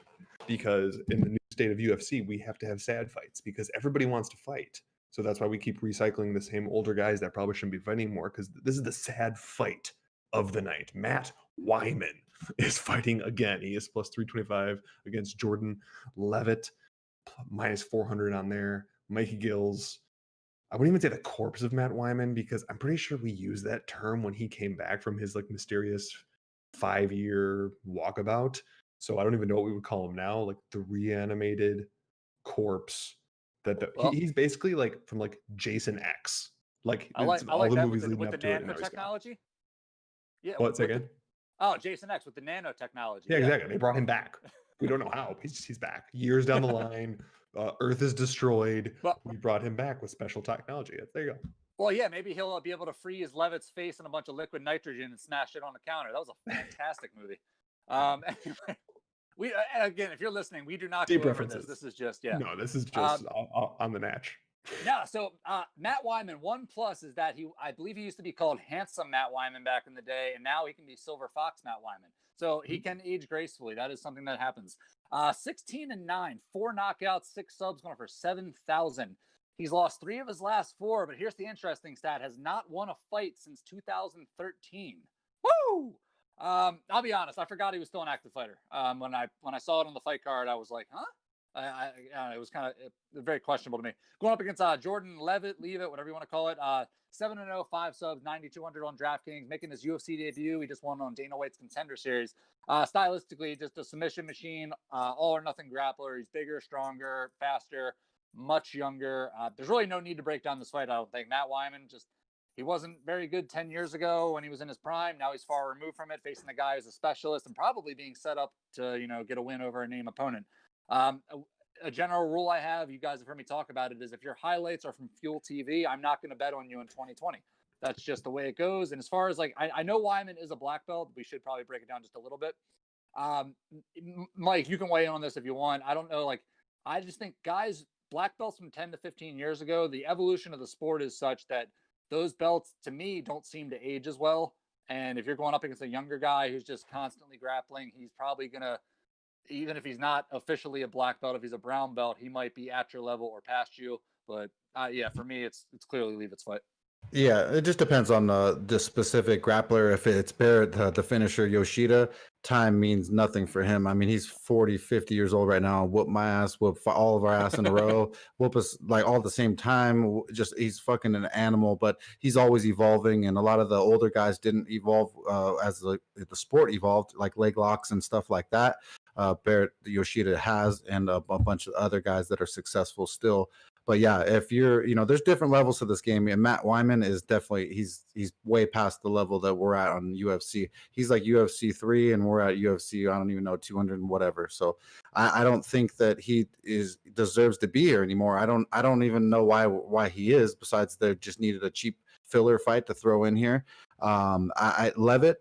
because in the new state of UFC, we have to have sad fights because everybody wants to fight. So that's why we keep recycling the same older guys that probably shouldn't be fighting more, because this is the sad fight of the night. Matt Wyman is fighting again. He is plus 325 against Jordan Levitt, minus 400 on there. Mikey Gills. I wouldn't even say the corpse of Matt Wyman, because I'm pretty sure we used that term when he came back from his like mysterious 5-year walkabout. So I don't even know what we would call him now, like the reanimated corpse. He's basically like from like Jason X. Like I like all the that movies with leading the up to it. nanotechnology. Yeah. What's again? Oh, Jason X with the nanotechnology. Yeah, exactly. They brought him back. We don't know how. He's back. Years down the line, Earth is destroyed. But we brought him back with special technology. There you go. Well, yeah, maybe he'll be able to freeze Levitt's face in a bunch of liquid nitrogen and smash it on the counter. That was a fantastic movie. Anyway, we again, if you're listening, we do not deep go references. This is just No, this is just on the natch. Yeah, so Matt Wyman, 1+ is that I believe he used to be called Handsome Matt Wyman back in the day, and now he can be Silver Fox Matt Wyman. So he can age gracefully. That is something that happens. 16-9, 4 knockouts, 6 subs, going for 7,000. He's lost 3 of his last 4, but here's the interesting stat: has not won a fight since 2013. Woo! I'll be honest, I forgot he was still an active fighter. When I saw it on the fight card, I was like, huh? It was kind of very questionable to me. Going up against Jordan Levitt, whatever you want to call it. 7-0, 5 subs, 9,200 on DraftKings, making his UFC debut. He just won on Dana White's Contender Series. Stylistically, just a submission machine, all or nothing grappler. He's bigger, stronger, faster, much younger. There's really no need to break down this fight, I don't think. Matt Wyman, he wasn't very good 10 years ago when he was in his prime. Now he's far removed from it, facing the guy who's a specialist and probably being set up to, get a win over a name opponent. A general rule I have, you guys have heard me talk about it, is if your highlights are from Fuel TV, I'm not going to bet on you in 2020. That's just the way it goes. And as far as I know Wyman is a black belt. We should probably break it down just a little bit. Mike, you can weigh in on this if you want. I don't know. I just think guys, black belts from 10 to 15 years ago, the evolution of the sport is such that those belts to me don't seem to age as well. And if you're going up against a younger guy who's just constantly grappling, he's probably going to, even if he's not officially a black belt, if he's a brown belt, he might be at your level or past you. But yeah, for me, it's clearly Leavitt's fight. Yeah, it just depends on the specific grappler. If it's Barrett, the finisher, Yoshida, time means nothing for him. I mean, he's 40, 50 years old right now. Whoop my ass, whoop all of our ass in a row, whoop us like all at the same time. Just he's fucking an animal, but he's always evolving. And a lot of the older guys didn't evolve as the sport evolved, like leg locks and stuff like that. Barrett Yoshida has, and a bunch of other guys that are successful still. But yeah, if you're, there's different levels to this game. And Matt Wyman is definitely, he's way past the level that we're at on UFC. He's like UFC 3 and we're at UFC, I don't even know, 200 and whatever. So I don't think that he deserves to be here anymore. I don't even know why he is, besides they just needed a cheap filler fight to throw in here. Levitt,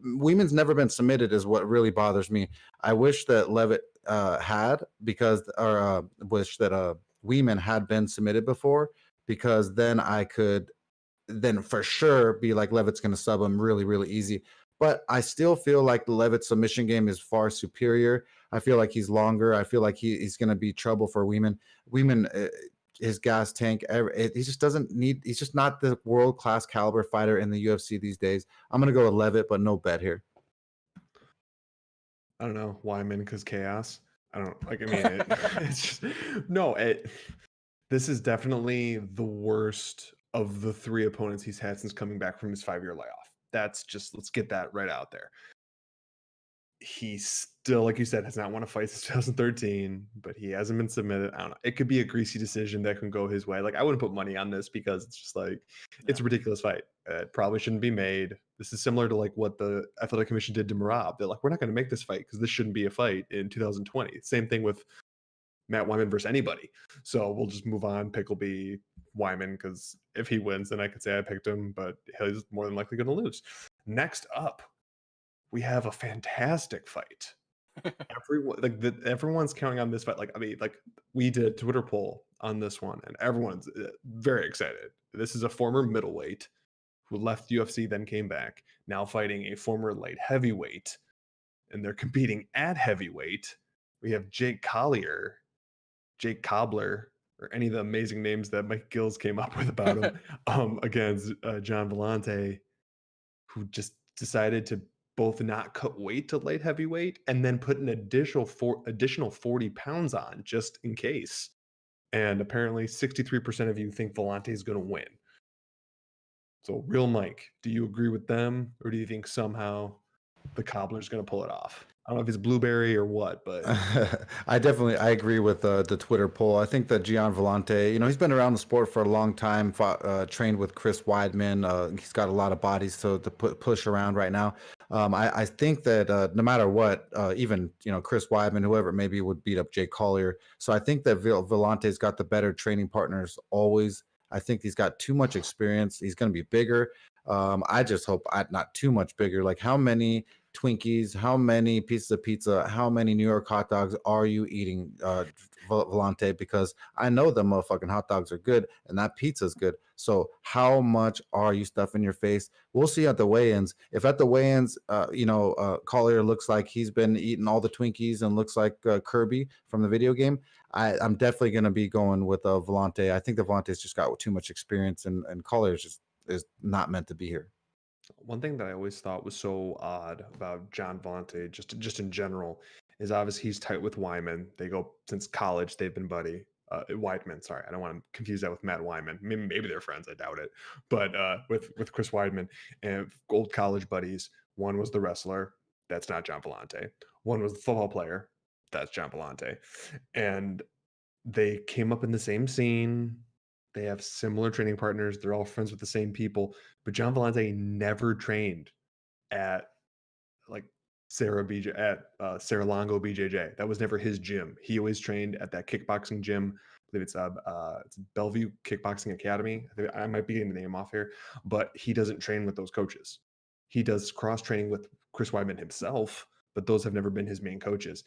Wyman's never been submitted is what really bothers me. I wish that Levitt wish that Wyman had been submitted before, because then I could for sure be like, Levitt's going to sub him really, really easy. But I still feel like the Levitt submission game is far superior. I feel like he's longer. I feel like he's going to be trouble for Wyman. His gas tank, he just doesn't need, he's just not the world-class caliber fighter in the UFC these days. I'm going to go with Levitt, but no bet here. I don't know, Wyman, because chaos. It's just, this is definitely the worst of the 3 opponents he's had since coming back from his 5-year layoff. That's just, let's get that right out there. he still, like you said, has not won a fight since 2013, but he hasn't been submitted. I don't know. It could be a greasy decision that can go his way. Like, I wouldn't put money on this because it's just like, it's a ridiculous fight. It probably shouldn't be made. This is similar to like what the Athletic Commission did to Merab. They're like, we're not going to make this fight because this shouldn't be a fight in 2020. Same thing with Matt Wyman versus anybody. So we'll just move on. Pick will be Wyman because if he wins, then I could say I picked him, but he's more than likely going to lose. Next up, we have a fantastic fight. Everyone's counting on this fight. Like, I mean, like we did a Twitter poll on this one, and everyone's very excited. This is a former middleweight who left UFC, then came back, now fighting a former light heavyweight, and they're competing at heavyweight. We have Jake Collier, Jake Cobbler, or any of the amazing names that Mike Gills came up with about him, against John Vellante, who just decided to both not cut weight to light heavyweight and then put an additional 40 pounds on just in case. And apparently 63% of you think Vellante is going to win. So, real Mike, do you agree with them, or do you think somehow the Cobbler's going to pull it off? I don't know if it's Blueberry or what, but I agree with the Twitter poll. I think that Gian Vellante, he's been around the sport for a long time, trained with Chris Weidman. He's got a lot of bodies to push around right now. I think that no matter what, even Chris Weidman, whoever it may be, would beat up Jake Collier. So I think that Vellante's got the better training partners always. I think he's got too much experience. He's going to be bigger. I just hope not too much bigger. Like, how many Twinkies, how many pieces of pizza, how many New York hot dogs are you eating, Vellante? Because I know the motherfucking hot dogs are good and that pizza is good. So how much are you stuffing your face? We'll see at the weigh-ins. If at the weigh-ins, Collier looks like he's been eating all the Twinkies and looks like Kirby from the video game, I'm definitely going to be going with Vellante. I think the Vellante's just got too much experience, and Collier is not meant to be here. One thing that I always thought was so odd about John Vellante, just in general, is obviously he's tight with Wyman. They go since college; they've been buddy. Weidman, sorry, I don't want to confuse that with Matt Wyman. Maybe they're friends. I doubt it. But with Chris Weidman and old college buddies, one was the wrestler. That's not John Vellante. One was the football player. That's John Vellante. And they came up in the same scene. They have similar training partners. They're all friends with the same people. But John Vellante never trained at like Sarah Longo BJJ. That was never his gym. He always trained at that kickboxing gym. I believe it's Bellevue Kickboxing Academy. I might be getting the name off here, but he doesn't train with those coaches. He does cross training with Chris Weidman himself, but those have never been his main coaches,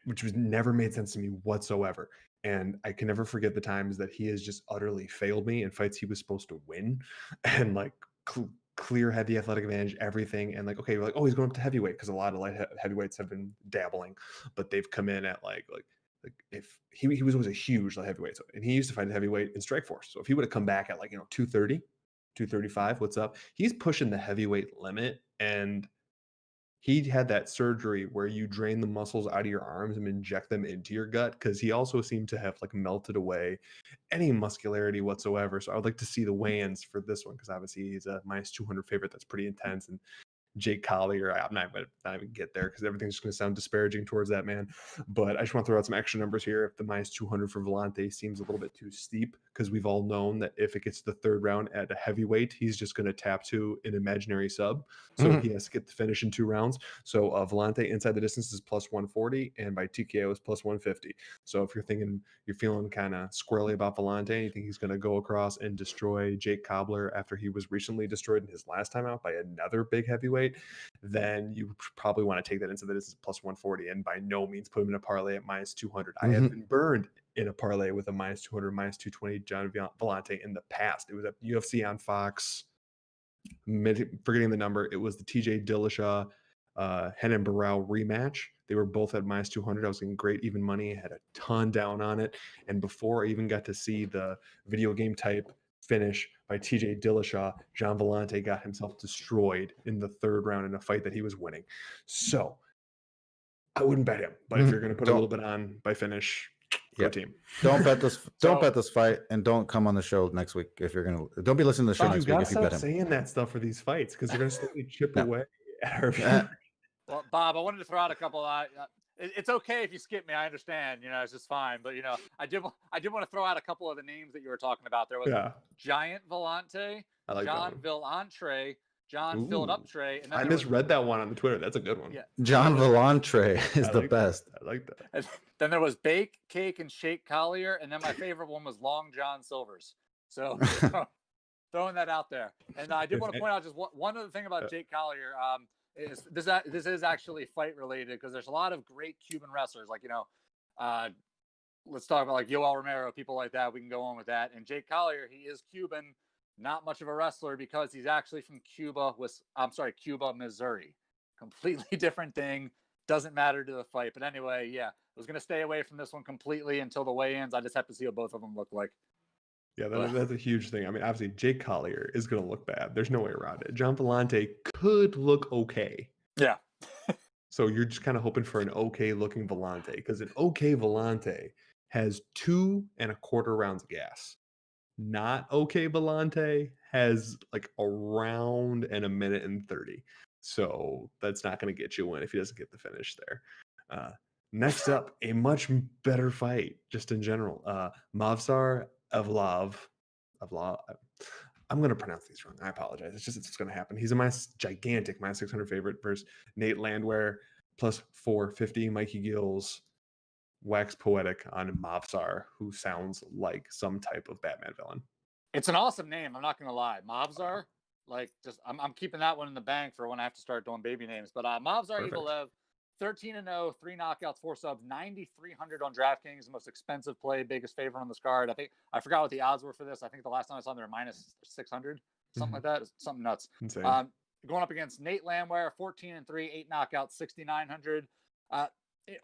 which was never made sense to me whatsoever. And I can never forget the times that he has just utterly failed me in fights he was supposed to win, and like clear had the athletic advantage, everything. And like, okay, we're like, oh, he's going up to heavyweight because a lot of light heavyweights have been dabbling, but they've come in at like if he was always a huge light heavyweight. So, and he used to fight at heavyweight in Strikeforce. So if he would have come back at 230, 235, what's up? He's pushing the heavyweight limit, and he had that surgery where you drain the muscles out of your arms and inject them into your gut, because he also seemed to have melted away any muscularity whatsoever. So I would like to see the weigh-ins for this one, because obviously he's a minus 200 favorite. That's pretty intense. And Jake Collier, I'm not even get there because everything's just going to sound disparaging towards that man. But I just want to throw out some extra numbers here. If the minus 200 for Vellante seems a little bit too steep, because we've all known that if it gets to the third round at a heavyweight, he's just going to tap to an imaginary sub. So he has to get the finish in 2 rounds. So Vellante inside the distance is plus 140, and by TKO is plus 150. So if you're feeling kind of squirrely about Vellante, you think he's going to go across and destroy Jake Cobbler after he was recently destroyed in his last time out by another big heavyweight, then you probably want to take that into the distance plus 140, and by no means put him in a parlay at minus 200. I have been burned in a parlay with a minus 200, minus 220 John Vellante in the past. It was at UFC on Fox. Forgetting the number, it was the TJ Dillashaw, Renan Barao rematch. They were both at minus 200. I was getting great even money. I had a ton down on it. And before I even got to see the video game type finish by TJ Dillashaw, John Vellante got himself destroyed in the third round in a fight that he was winning. So I wouldn't bet him, but if you're going to put a little bit on by finish, go team. Don't bet this. Don't bet this fight, and don't come on the show next week if you're going to. Don't be listening to the show next week if you bet him. Saying that stuff for these fights, because you're going to slowly chip away at our. Well, Bob, I wanted to throw out a couple. It's okay if you skip me. I understand. It's just fine. But I did want to throw out a couple of the names that you were talking about. There was Giant Volante, I like John that one. Villantre, John filled up Trey, and then I misread that one on the Twitter. That's a good one. Yeah, John Villantre is the best. I like that. And then there was Bake, Cake, and Shake Collier, and then my favorite one was Long John Silvers. So throwing that out there. And I did want to point out just one other thing about Jake Collier. This is actually fight related because there's a lot of great Cuban wrestlers. Like, let's talk about like Yoel Romero, people like that. We can go on with that. And Jake Collier, he is Cuban, not much of a wrestler because he's actually from Cuba, Missouri. Completely different thing. Doesn't matter to the fight. But anyway, yeah, I was going to stay away from this one completely until the weigh-ins. I just have to see what both of them look like. Yeah, that's a huge thing. I mean, obviously, Jake Collier is going to look bad. There's no way around it. John Vellante could look okay. Yeah. So you're just kind of hoping for an okay-looking Vellante because an okay Vellante has 2.25 rounds of gas. Not okay Vellante has like around in a minute and 30. So that's not going to get you a win if he doesn't get the finish there. Next up, a much better fight just in general. Movsar Evlov. I'm going to pronounce these wrong. I apologize. It's going to happen. He's a gigantic -600 favorite versus Nate Landwehr +450. Mikey Gills, wax poetic on Movsar, who sounds like some type of Batman villain. It's an awesome name. I'm not going to lie. Movsar, I'm keeping that one in the bank for when I have to start doing baby names. But Movsar Evloev, 13-0, 3 knockouts, 4 subs, 9,300 on DraftKings, the most expensive play, biggest favorite on this card. I forgot what the odds were for this. I think the last time I saw them, they were -600, something like that. Something nuts. Insane. Going up against Nate Landwehr, 14-3, 8 knockouts, 6,900.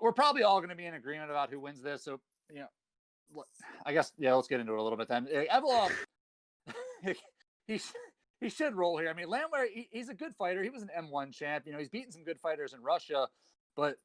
We're probably all going to be in agreement about who wins this. So, I guess, let's get into it a little bit then. Evlov, he should roll here. I mean, Landwehr, he's a good fighter. He was an M1 champ. He's beaten some good fighters in Russia. But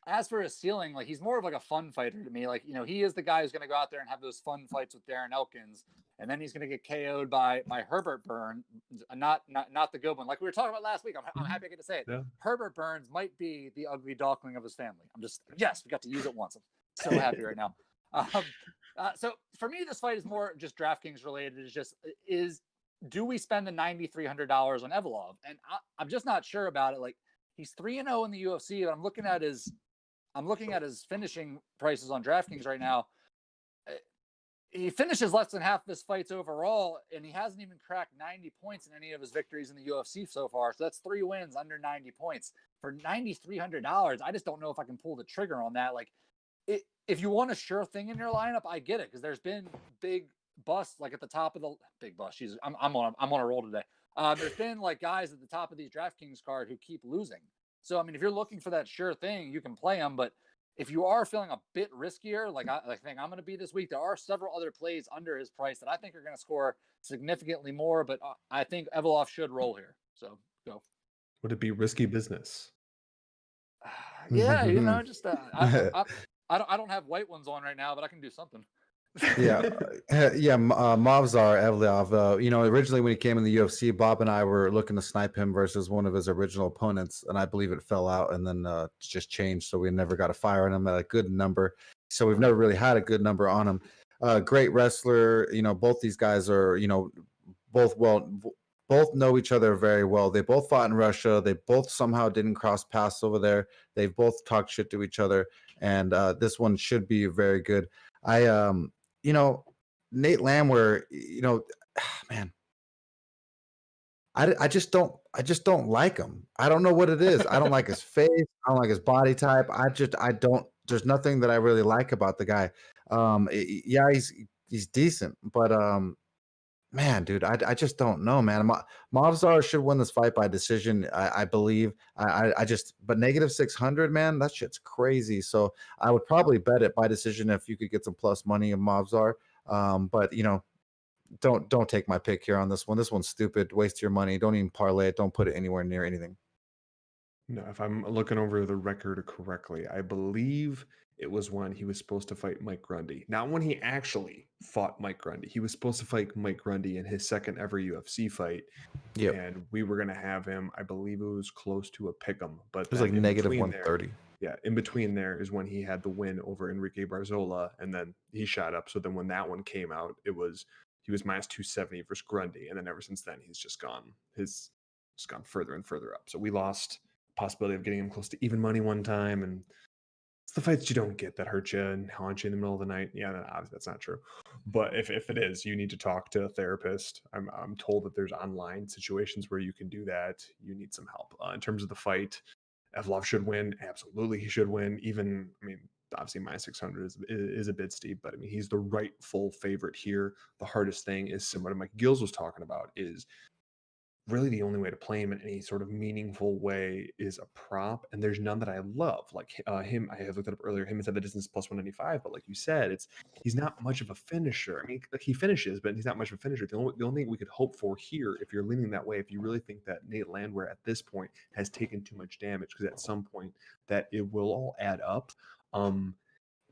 as for his ceiling, he's more of a fun fighter to me. He is the guy who's going to go out there and have those fun fights with Darren Elkins, and then he's going to get KO'd by Herbert Burns, not the good one. Like we were talking about last week. I'm happy I get to say it. Yeah. Herbert Burns might be the ugly duckling of his family. Yes, we got to use it once. I'm so happy right now. So for me, this fight is more just DraftKings related. Do we spend the $9,300 on Evlov? And I'm just not sure about it. He's 3-0 in the UFC, and I'm looking at his finishing prices on DraftKings right now. He finishes less than half of his fights overall, and he hasn't even cracked 90 points in any of his victories in the UFC so far. So that's 3 wins under 90 points for $9,300. I just don't know if I can pull the trigger on that. If you want a sure thing in your lineup, I get it because there's been big busts at the top of the big bust. I'm on a roll today. There's been guys at the top of these DraftKings card who keep losing. So I mean, if you're looking for that sure thing, you can play them. But if you are feeling a bit riskier, I think I'm going to be this week, there are several other plays under his price that I think are going to score significantly more. But I think Evlov should roll here. So go. Would it be risky business? Yeah, just I don't have white ones on right now, but I can do something. Movsar Evlov. Originally when he came in the UFC, Bob and I were looking to snipe him versus one of his original opponents, and I believe it fell out and then just changed. So we never got a fire on him at a good number. So we've never really had a good number on him. Great wrestler. Both these guys are both know each other very well. They both fought in Russia. They both somehow didn't cross paths over there. They've both talked shit to each other, and this one should be very good. Nate Landwehr, man, I just don't like him. I don't know what it is. I don't like his face. I don't like his body type. There's nothing that I really like about the guy. He's decent, but man, dude, I just don't know, man. Movsar should win this fight by decision, I believe. But -600, man, that shit's crazy. So I would probably bet it by decision if you could get some plus money of Movsar. But don't take my pick here on this one. This one's stupid. Waste your money. Don't even parlay it. Don't put it anywhere near anything. No, if I'm looking over the record correctly, I believe it was when he was supposed to fight Mike Grundy. Not when he actually fought Mike Grundy. He was supposed to fight Mike Grundy in his second ever UFC fight. Yep. And we were going to have him, I believe it was close to a pick'em. But It was then like in negative between there, 130. yeah, in between there is when he had the win over Enrique Barzola, and then he shot up. So then when that one came out, he was minus 270 versus Grundy, and then ever since then he's just gone further and further up. So we lost possibility of getting him close to even money one time, and it's the fights you don't get that hurt you and haunt you in the middle of the night. Yeah, obviously that's not true. But if it is, you need to talk to a therapist. I'm told that there's online situations where you can do that. You need some help. In terms of the fight, Evlov should win. Absolutely, he should win. Even, I mean, obviously minus 600 is a bit steep, but I mean, he's the rightful favorite here. The hardest thing is similar to Mike Gills was talking about, is really the only way to play him in any sort of meaningful way is a prop, and there's none that I love. Like him, I have looked it up earlier. Him inside the distance plus 195, but like you said, he's not much of a finisher. I mean, like, he finishes, but he's not much of a finisher. The only thing we could hope for here, if you're leaning that way, if you really think that Nate Landwehr at this point has taken too much damage, because at some point that it will all add up.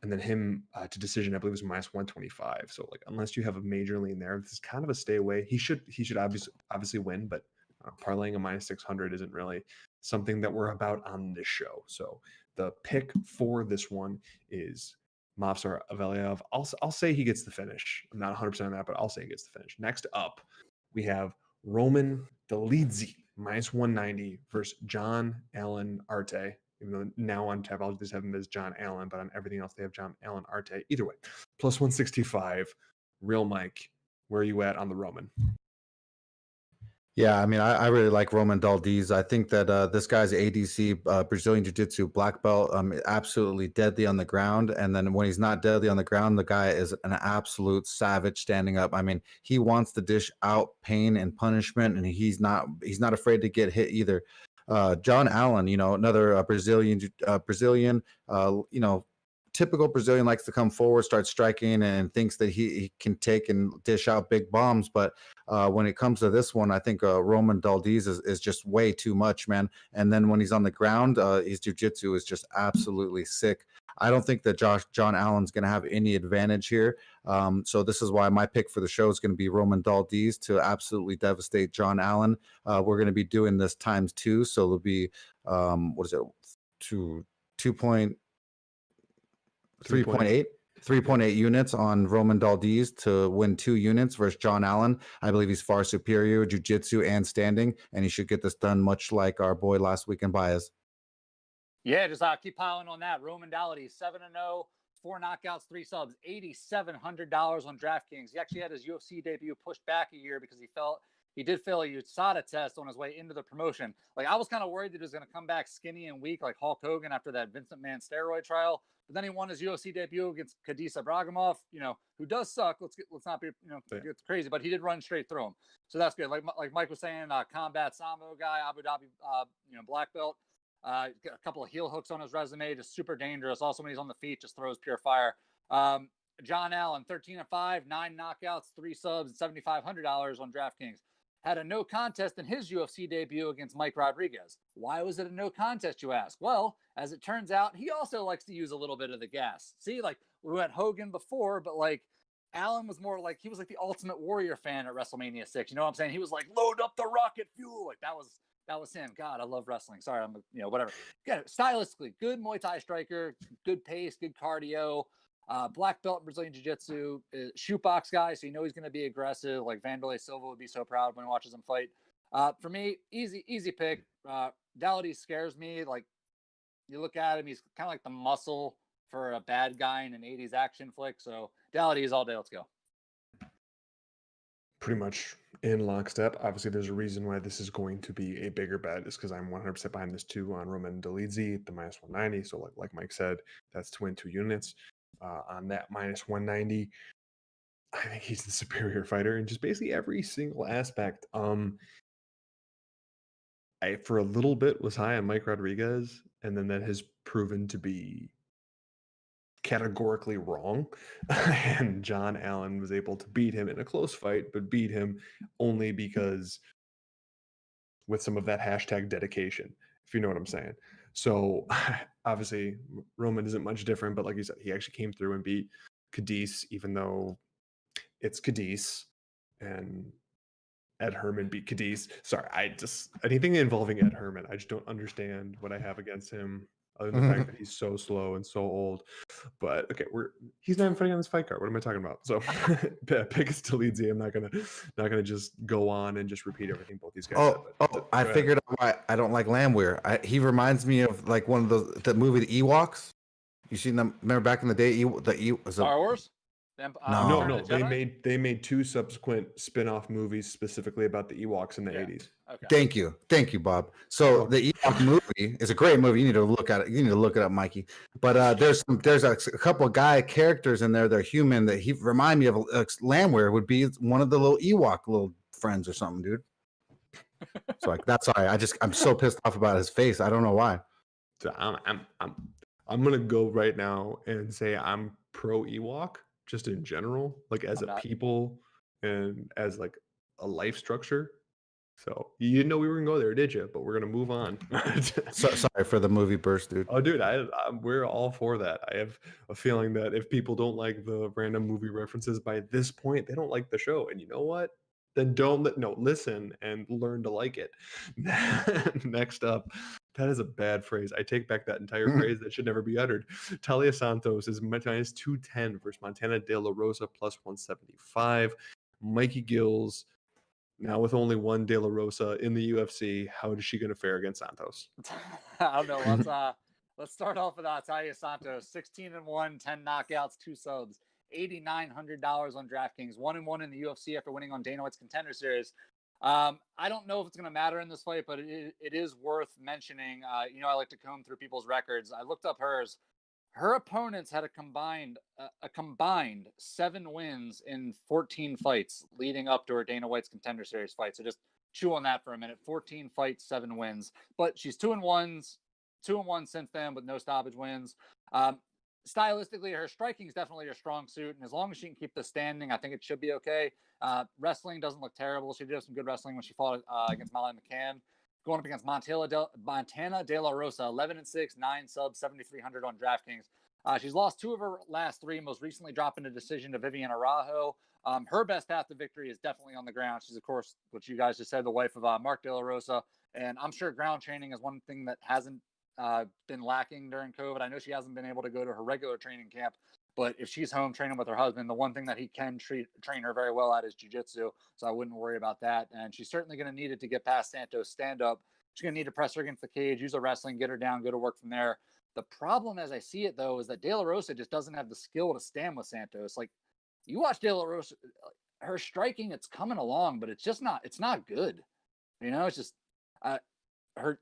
And then him to decision, I believe, was minus 125. So like, unless you have a major lean there, this is kind of a stay away. He should obviously win, but parlaying a minus 600 isn't really something that we're about on this show. So the pick for this one is Movsar Evelev. I'll say he gets the finish. I'm not 100% on that, but I'll say he gets the finish. Next up, we have Roman Dolidze, minus 190 versus John Allen Arte. Even though now on tab, I'll just have him as John Allen, but on everything else, they have John Allen Arte. Either way, plus 165. Real Mike, where are you at on the Roman? Yeah, I mean, I really like Roman Dolidze. I think that this guy's ADC, Brazilian Jiu-Jitsu black belt, absolutely deadly on the ground. And then when he's not deadly on the ground, the guy is an absolute savage standing up. I mean, he wants to dish out pain and punishment, and he's not afraid to get hit either. John Allen, another Brazilian, typical Brazilian, likes to come forward, start striking, and thinks that he can take and dish out big bombs. But when it comes to this one, I think Roman Dolidze is just way too much, man. And then when he's on the ground, his jiu-jitsu is just absolutely sick. I don't think that John Allen's going to have any advantage here. So this is why my pick for the show is going to be Roman Dolidze to absolutely devastate John Allen. We're going to be doing this times 2, so it'll be 3.8 units on Roman Dolidze to win 2 units versus John Allen. I believe he's far superior jiu-jitsu and standing, and he should get this done much like our boy last week in Baez. Yeah, just keep piling on that. Roman Dolidze, 7-0, 4 knockouts, 3 subs, $8,700 on DraftKings. He actually had his UFC debut pushed back a year because he did fail a USADA test on his way into the promotion. Like, I was kind of worried that he was going to come back skinny and weak like Hulk Hogan after that Vincent Mann steroid trial. But then he won his UFC debut against Khadisa Bragimov, who does suck. Let's not be, it's crazy, but he did run straight through him. So that's good. Like Mike was saying, combat Sambo guy, Abu Dhabi, black belt. A couple of heel hooks on his resume, just super dangerous. Also, when he's on the feet, just throws pure fire. John Allen, 13-5, 9 knockouts, 3 subs, $7,500 on DraftKings. Had a no contest in his UFC debut against Mike Rodriguez. Why was it a no contest, you ask? Well, as it turns out, he also likes to use a little bit of the gas. See, like, we had Hogan before, but like Allen was more like, he was like the Ultimate Warrior fan at WrestleMania 6. You know what I'm saying? He was like, load up the rocket fuel. Like, that was him. God, I love wrestling. Sorry, I'm whatever. Yeah, stylistically, good Muay Thai striker, good pace, good cardio. Black belt Brazilian Jiu-Jitsu, shootbox guy, so he's going to be aggressive. Like Vanderlei Silva would be so proud when he watches him fight. For me, easy pick. Dolidze scares me. Like, you look at him, he's kind of like the muscle for a bad guy in an 80s action flick. So Dolidze all day. Let's go. Pretty much in lockstep. Obviously, there's a reason why this is going to be a bigger bet, is because I'm 100% behind this too on Roman Dolidze, the minus 190. So like Mike said, that's to win 2 units. On that minus 190, I think he's the superior fighter in just basically every single aspect. I for a little bit was high on Mike Rodriguez, and then that has proven to be categorically wrong. And John Allen was able to beat him in a close fight, but beat him only because with some of that hashtag dedication. if you know what I'm saying. So obviously Roman isn't much different, but like you said, he actually came through and beat Cadiz, even though it's Cadiz, and Ed Herman beat Cadiz. Sorry, anything involving Ed Herman, I just don't understand what I have against him, other than the fact that he's so slow and so old. But okay, he's not even fighting on this fight card. What am I talking about? So pick is Talidze. I'm not gonna just go on and just repeat everything both these guys said. But I figured out why I don't like Landwehr. He reminds me of like one of the movie The Ewoks. You seen them? Remember back in the day, Star Wars? No. They made 2 subsequent spin-off movies specifically about the Ewoks in the 80s. Okay. Thank you, Bob. So the Ewok movie is a great movie. You need to look at it. You need to look it up, Mikey. But there's a couple of guy characters in there. They're human. That he remind me of Landwehr would be one of the little Ewok little friends or something, dude. So like that's why I'm so pissed off about his face. I don't know why. So I'm gonna go right now and say I'm pro Ewok just in general, like as a people and as like a life structure. So you didn't know we were gonna go there, did you? But we're gonna move on. So sorry for the movie burst, dude. Oh, dude, we're all for that. I have a feeling that if people don't like the random movie references by this point, they don't like the show. And you know what? Then listen and learn to like it. Next up, that is a bad phrase. I take back that entire phrase. That should never be uttered. Talia Santos is minus 210 versus Montana De La Rosa plus 175. Mikey Gills, now with only one De La Rosa in the UFC, how is she going to fare against Santos? I don't know. Let's start off with Talia Santos. 16-1, 10 knockouts, 2 subs. $8,900 on DraftKings, 1-1 in the UFC after winning on Dana White's Contender Series. I don't know if it's going to matter in this fight, but it is worth mentioning. I like to comb through people's records. I looked up hers. Her opponents had a combined 7 wins in 14 fights leading up to her Dana White's Contender Series fight. So just chew on that for a minute. 14 fights, 7 wins. But she's 2-1 since then with no stoppage wins. Stylistically, her striking is definitely her strong suit, and as long as she can keep the standing, I think it should be okay. Wrestling doesn't look terrible. She did have some good wrestling when she fought against Molly McCann. Going up against Montana De La Rosa, 11-6, 9 subs, 7,300 on DraftKings. She's lost 2 of her last 3, most recently dropping a decision to Vivian Araujo. Her best path to victory is definitely on the ground. She's, of course, what you guys just said, the wife of Mark De La Rosa, and I'm sure ground training is one thing that hasn't been lacking during COVID. I know she hasn't been able to go to her regular training camp, but if she's home training with her husband, the one thing that he can train her very well at is jiu-jitsu, so I wouldn't worry about that. And she's certainly going to need it to get past Santos' stand-up. She's going to need to press her against the cage, use her wrestling, get her down, go to work from there. The problem, as I see it, though, is that De La Rosa just doesn't have the skill to stand with Santos. Like, you watch De La Rosa, her striking, it's coming along, but it's not good. It's just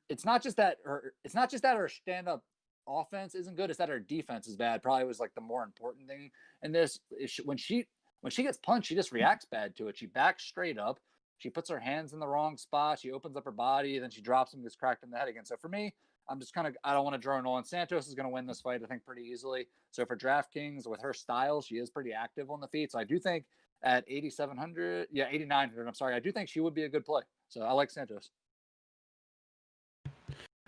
it's not just that her stand-up offense isn't good, it's that her defense is bad. Probably was like the more important thing in this. When she gets punched, she just reacts bad to it. She backs straight up, she puts her hands in the wrong spot, she opens up her body, then she drops him, gets cracked in the head again. So for me, I don't want to drone on. Santos is going to win this fight, I think, pretty easily. So for DraftKings, with her style, she is pretty active on the feet. So I do think at 8,900, I'm sorry, I do think she would be a good play. So I like Santos.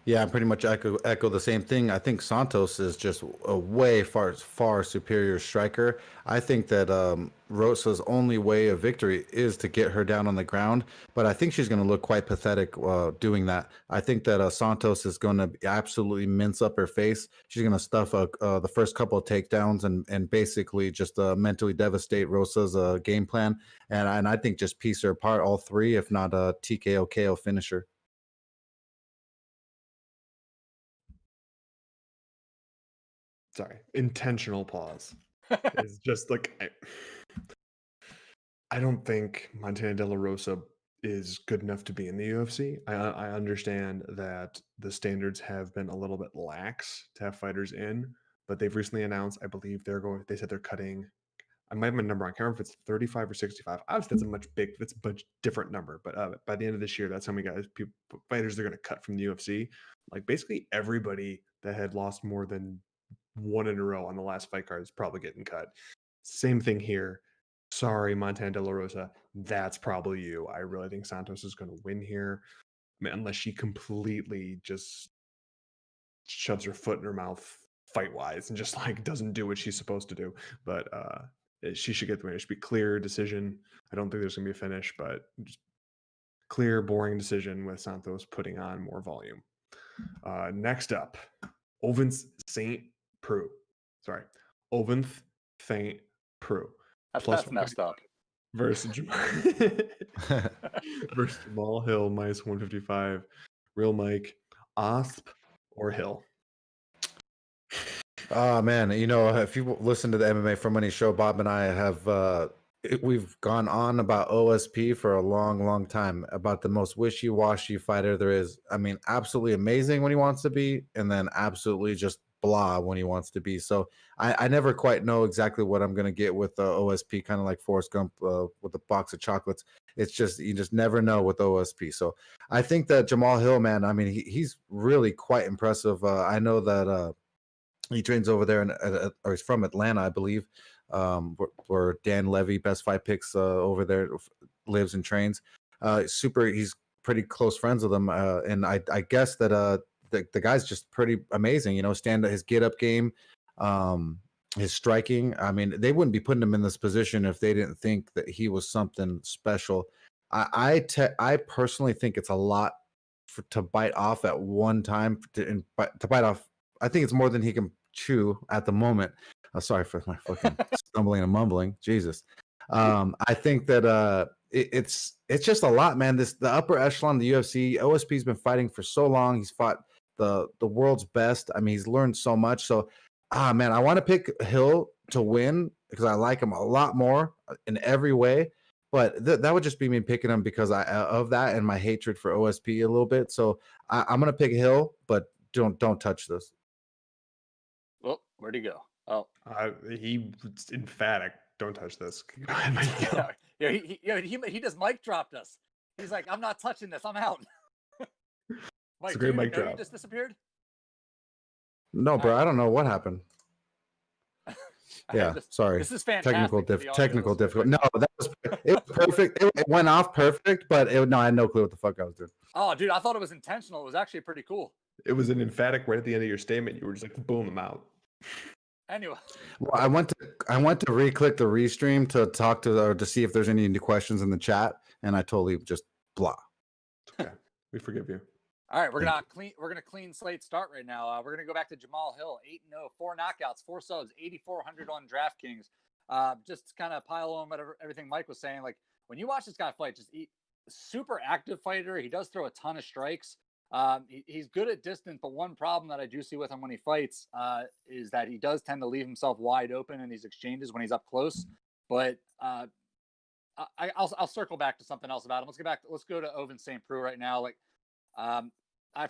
Yeah, I pretty much echo the same thing. I think Santos is just a way far superior striker. I think that Rosa's only way of victory is to get her down on the ground, but I think she's going to look quite pathetic doing that. I think that Santos is going to absolutely mince up her face. She's going to stuff the first couple of takedowns and basically just mentally devastate Rosa's game plan. And I think just piece her apart, all 3, if not a TKO KO finisher. Sorry, intentional pause. It's just like I don't think Montana De La Rosa is good enough to be in the UFC. I understand that the standards have been a little bit lax to have fighters in, but they've recently announced, I believe they said they're cutting, I might have a number, I can't remember if it's 35 or 65. Obviously, that's a much different number, but by the end of this year, that's how many fighters they're going to cut from the UFC. Like basically everybody that had lost more than 1 in a row on the last fight card is probably getting cut. Same thing here. Sorry, Montana De La Rosa, that's probably you. I really think Santos is going to win here. unless she completely just shoves her foot in her mouth fight wise and just like doesn't do what she's supposed to do. But she should get the win. It should be clear decision. I don't think there's gonna be a finish, but just clear, boring decision with Santos putting on more volume. Next up, Ovince St. Preux. Sorry, Ovince St. Preux. That's messed up. Versus Jamal Hill minus 155. Real Mike, Osp or Hill? Oh man, if you listen to the MMA for Money show, Bob and I have we've gone on about OSP for a long time, about the most wishy-washy fighter there is. I mean, absolutely amazing when he wants to be, and then absolutely just blah when he wants to be. So I never quite know exactly what I'm gonna get with OSP, kind of like Forrest Gump with a box of chocolates. It's just, you just never know with OSP. So I think that Jamal Hill, man, I mean, he's really quite impressive. I know that he trains over there, or he's from Atlanta, I believe, where Dan Levy, Best Fight Picks, over there lives and trains. He's pretty close friends with him, and I guess that the guy's just pretty amazing. His get up game, his striking. I mean, they wouldn't be putting him in this position if they didn't think that he was something special. I personally think it's a lot to bite off at one time, to bite off. I think it's more than he can chew at the moment. Sorry for my fucking stumbling and mumbling. Jesus. I think that it's just a lot, man. The upper echelon of the UFC, OSP's been fighting for so long. He's fought the world's best. I mean, he's learned so much. So, man, I want to pick Hill to win because I like him a lot more in every way. But that would just be me picking him because of that and my hatred for OSP a little bit. So I'm gonna pick Hill, but don't touch this. Well, where'd he go? Oh, He was emphatic. Don't touch this. Go ahead, Mike. He just mic dropped us. He's like, I'm not touching this. I'm out. Mike, It's a great mic you drop. just disappeared? No, bro, I don't know what happened. Yeah, sorry. This is fantastic. Technical difficulty. No, it was perfect. It went off perfect, but I had no clue what the fuck I was doing. Oh, dude, I thought it was intentional. It was actually pretty cool. It was an emphatic right at the end of your statement. You were just like, boom, I'm out. Anyway, well, I went to re-click the restream to talk to see if there's any new questions in the chat, and I totally just blah. Okay, we forgive you. All right, we're gonna clean slate start right now. We're gonna go back to Jamal Hill, 8-0, 4 knockouts, 4 subs, 8,400 on DraftKings. Just kind of pile on everything Mike was saying. Like when you watch this guy fight, super active fighter. He does throw a ton of strikes. He's good at distance, but one problem that I do see with him when he fights is that he does tend to leave himself wide open in these exchanges when he's up close. But I'll circle back to something else about him. Let's go to Ovince St. Preux right now. Like, I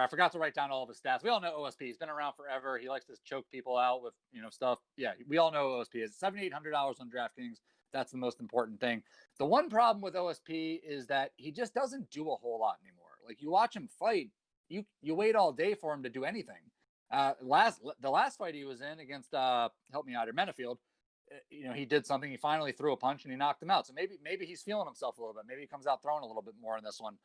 forgot to write down all of his stats. We all know OSP. He's been around forever. He likes to choke people out with stuff. Yeah, we all know OSP is $7,800 on DraftKings. That's the most important thing. The one problem with OSP is that he just doesn't do a whole lot anymore. Like you watch him fight, you wait all day for him to do anything. The last fight he was in against help me out here, Menafield, he did something. He finally threw a punch and he knocked him out. So maybe he's feeling himself a little bit. Maybe he comes out throwing a little bit more in this one.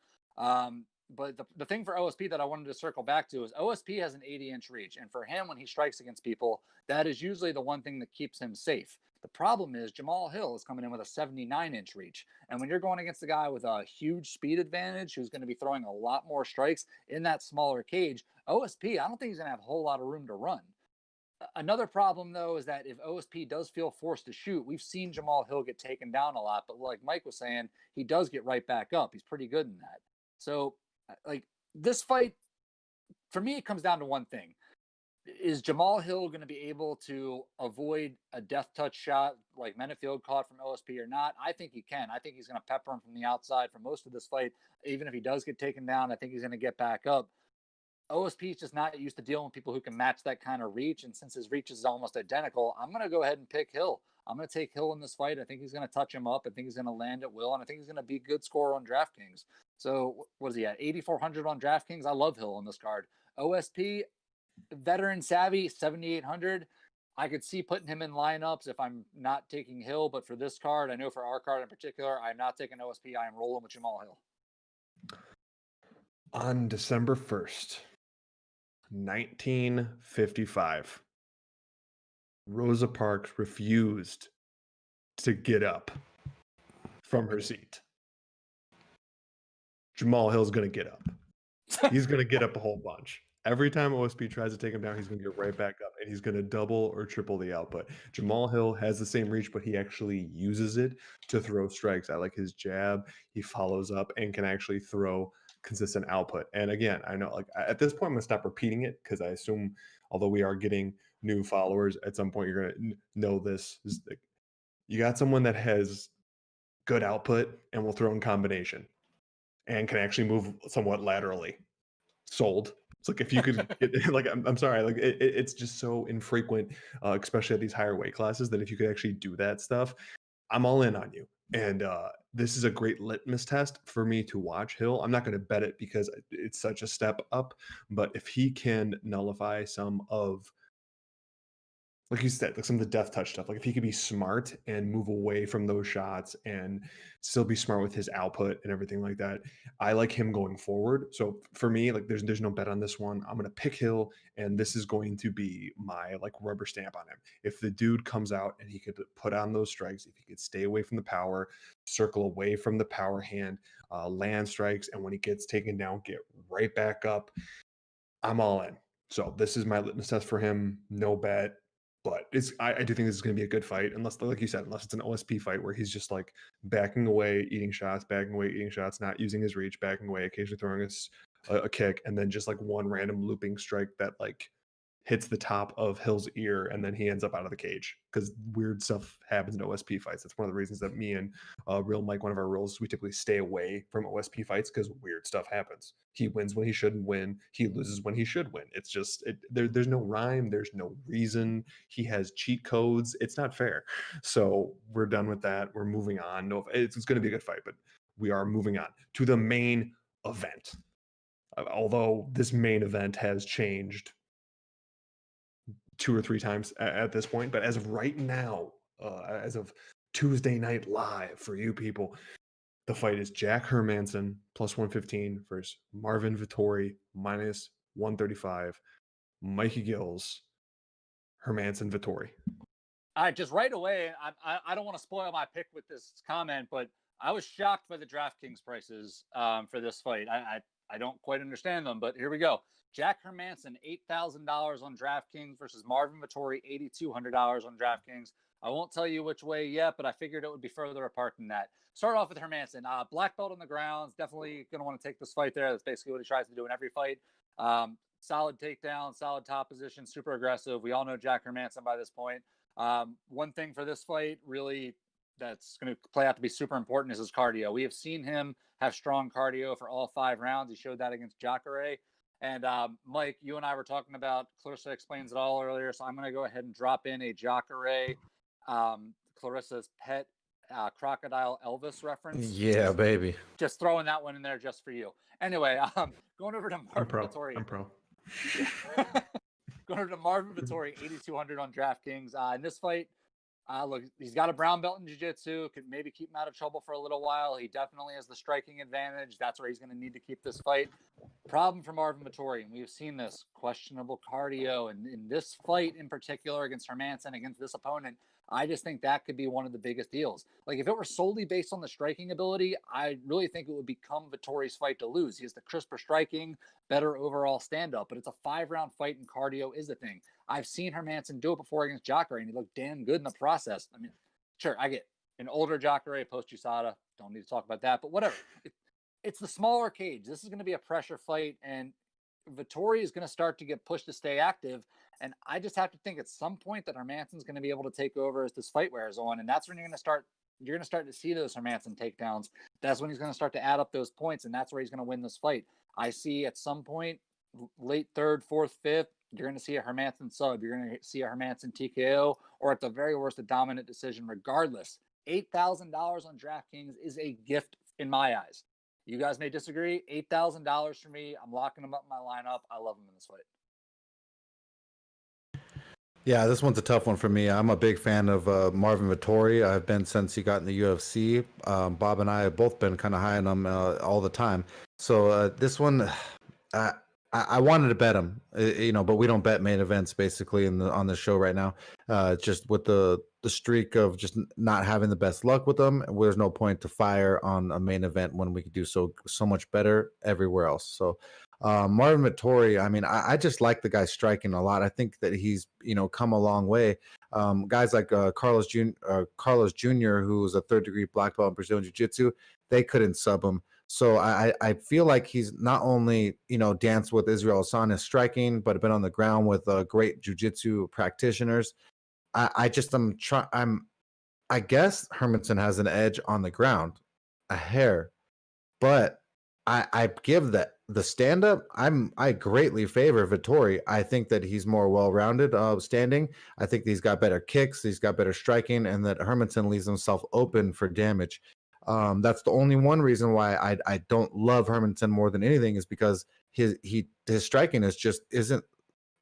But the thing for OSP that I wanted to circle back to is OSP has an 80-inch reach. And for him, when he strikes against people, that is usually the one thing that keeps him safe. The problem is Jamal Hill is coming in with a 79-inch reach. And when you're going against a guy with a huge speed advantage who's going to be throwing a lot more strikes in that smaller cage, OSP, I don't think he's going to have a whole lot of room to run. Another problem, though, is that if OSP does feel forced to shoot, we've seen Jamal Hill get taken down a lot. But like Mike was saying, he does get right back up. He's pretty good in that. So, like, this fight, for me, it comes down to one thing. Is Jamal Hill going to be able to avoid a death touch shot like Menafield caught from OSP or not? I think he can. I think he's going to pepper him from the outside for most of this fight. Even if he does get taken down, I think he's going to get back up. OSP is just not used to dealing with people who can match that kind of reach. And since his reach is almost identical, I'm going to go ahead and pick Hill. I'm going to take Hill in this fight. I think he's going to touch him up. I think he's going to land at will. And I think he's going to be a good scorer on DraftKings. So what is he at? 8,400 on DraftKings. I love Hill on this card. OSP, veteran savvy, 7,800. I could see putting him in lineups if I'm not taking Hill. But for this card, I know for our card in particular, I'm not taking OSP. I am rolling with Jamal Hill. On December 1st, 1955, Rosa Parks refused to get up from her seat. Jamal Hill's going to get up. He's going to get up a whole bunch. Every time OSP tries to take him down, he's going to get right back up, and he's going to double or triple the output. Jamal Hill has the same reach, but he actually uses it to throw strikes. I like his jab. He follows up and can actually throw consistent output. And again, I know, like, at this point, I'm going to stop repeating it because I assume, although we are getting new followers, at some point you're going to know this. You got someone that has good output and will throw in combination and can actually move somewhat laterally. Sold. It's like if you could get, like, I'm sorry, like it's just so infrequent, especially at these higher weight classes, that if you could actually do that stuff, I'm all in on you. And this is a great litmus test for me to watch Hill. I'm not going to bet it because it's such a step up, but if he can nullify some of, like you said, like some of the death touch stuff, like if he could be smart and move away from those shots and still be smart with his output and everything like that, I like him going forward. So for me, like there's no bet on this one. I'm gonna pick Hill, and this is going to be my like rubber stamp on him. If the dude comes out and he could put on those strikes, if he could stay away from the power, circle away from the power hand, land strikes, and when he gets taken down, get right back up, I'm all in. So this is my litmus test for him. No bet. But I do think this is going to be a good fight, unless, like you said, unless it's an OSP fight where he's just like backing away, eating shots, backing away, eating shots, not using his reach, backing away, occasionally throwing a kick, and then just like one random looping strike that like hits the top of Hill's ear, and then he ends up out of the cage because weird stuff happens in OSP fights. That's one of the reasons that me and Real Mike, one of our rules, we typically stay away from OSP fights because weird stuff happens. He wins when he shouldn't win. He loses when he should win. It's just there's no rhyme. There's no reason. He has cheat codes. It's not fair. So we're done with that. We're moving on. No, it's going to be a good fight, but we are moving on to the main event. Although this main event has changed 2 or 3 times at this point, but as of right now, as of Tuesday Night Live for you people, the fight is Jack Hermansson plus 115 versus Marvin Vettori minus 135. Mikey Gills, Hermansson, Vettori. All right, just right away, I don't want to spoil my pick with this comment, but I was shocked by the DraftKings prices for this fight. I don't quite understand them, but here we go. Jack Hermansson, $8,000 on DraftKings versus Marvin Vettori, $8,200 on DraftKings. I won't tell you which way yet, but I figured it would be further apart than that. Start off with Hermansson. Black belt on the grounds. Definitely going to want to take this fight there. That's basically what he tries to do in every fight. Solid takedown, solid top position, super aggressive. We all know Jack Hermansson by this point. One thing for this fight, really, that's going to play out to be super important is his cardio. We have seen him have strong cardio for all 5 rounds. He showed that against Jacare. And Mike, you and I were talking about Clarissa Explains It All earlier, so I'm going to go ahead and drop in a Jacare, Clarissa's pet Crocodile Elvis reference. Yeah, baby. Just throwing that one in there just for you. Anyway, going over to Marvin Vettori. I'm pro. Going over to Marvin Vettori, 8,200 on DraftKings. In this fight, look, he's got a brown belt in jiu-jitsu. Could maybe keep him out of trouble for a little while. He definitely has the striking advantage. That's where he's going to need to keep this fight. Problem for Marvin Vettori, and we've seen this, questionable cardio. And in this fight in particular against Hermansson, against this opponent, I just think that could be one of the biggest deals. Like, if it were solely based on the striking ability, I really think it would become Vettori's fight to lose. He has the crisper striking, better overall stand-up, but it's a 5-round fight, and cardio is a thing. I've seen Hermansson do it before against Jacare, and he looked damn good in the process. I mean, sure, I get an older Jacare, post-USADA. Don't need to talk about that, but whatever. It's the smaller cage. This is going to be a pressure fight, and Vettori is going to start to get pushed to stay active. And I just have to think at some point that Hermansson's going to be able to take over as this fight wears on. And that's when you're going to start to see those Hermansson takedowns. That's when he's going to start to add up those points. And that's where he's going to win this fight. I see at some point, late 3rd, 4th, 5th, you're going to see a Hermansson sub. You're going to see a Hermansson TKO, or at the very worst, a dominant decision. Regardless, $8,000 on DraftKings is a gift in my eyes. You guys may disagree. $8,000 for me. I'm locking him up in my lineup. I love him in this fight. Yeah, this one's a tough one for me. I'm a big fan of Marvin Vettori. I've been since he got in the UFC. Bob and I have both been kind of high on him all the time. So this one, I wanted to bet him, but we don't bet main events basically on the show right now. Just with the streak of just not having the best luck with them, there's no point to fire on a main event when we could do so much better everywhere else. So Marvin Vettori, I mean, I just like the guy striking a lot. I think that he's come a long way. Guys like Carlos Jr., who was a third-degree black belt in Brazilian Jiu-Jitsu, they couldn't sub him. So I feel like he's not only danced with Israel Adesanya striking, but been on the ground with great jiu-jitsu practitioners. I guess Hermanson has an edge on the ground, a hair, but I give that the stand up. I greatly favor Vettori. I think that he's more well-rounded standing. I think he's got better kicks, he's got better striking, and that Hermanson leaves himself open for damage. That's the only one reason why I don't love Hermanson more than anything, is because his striking isn't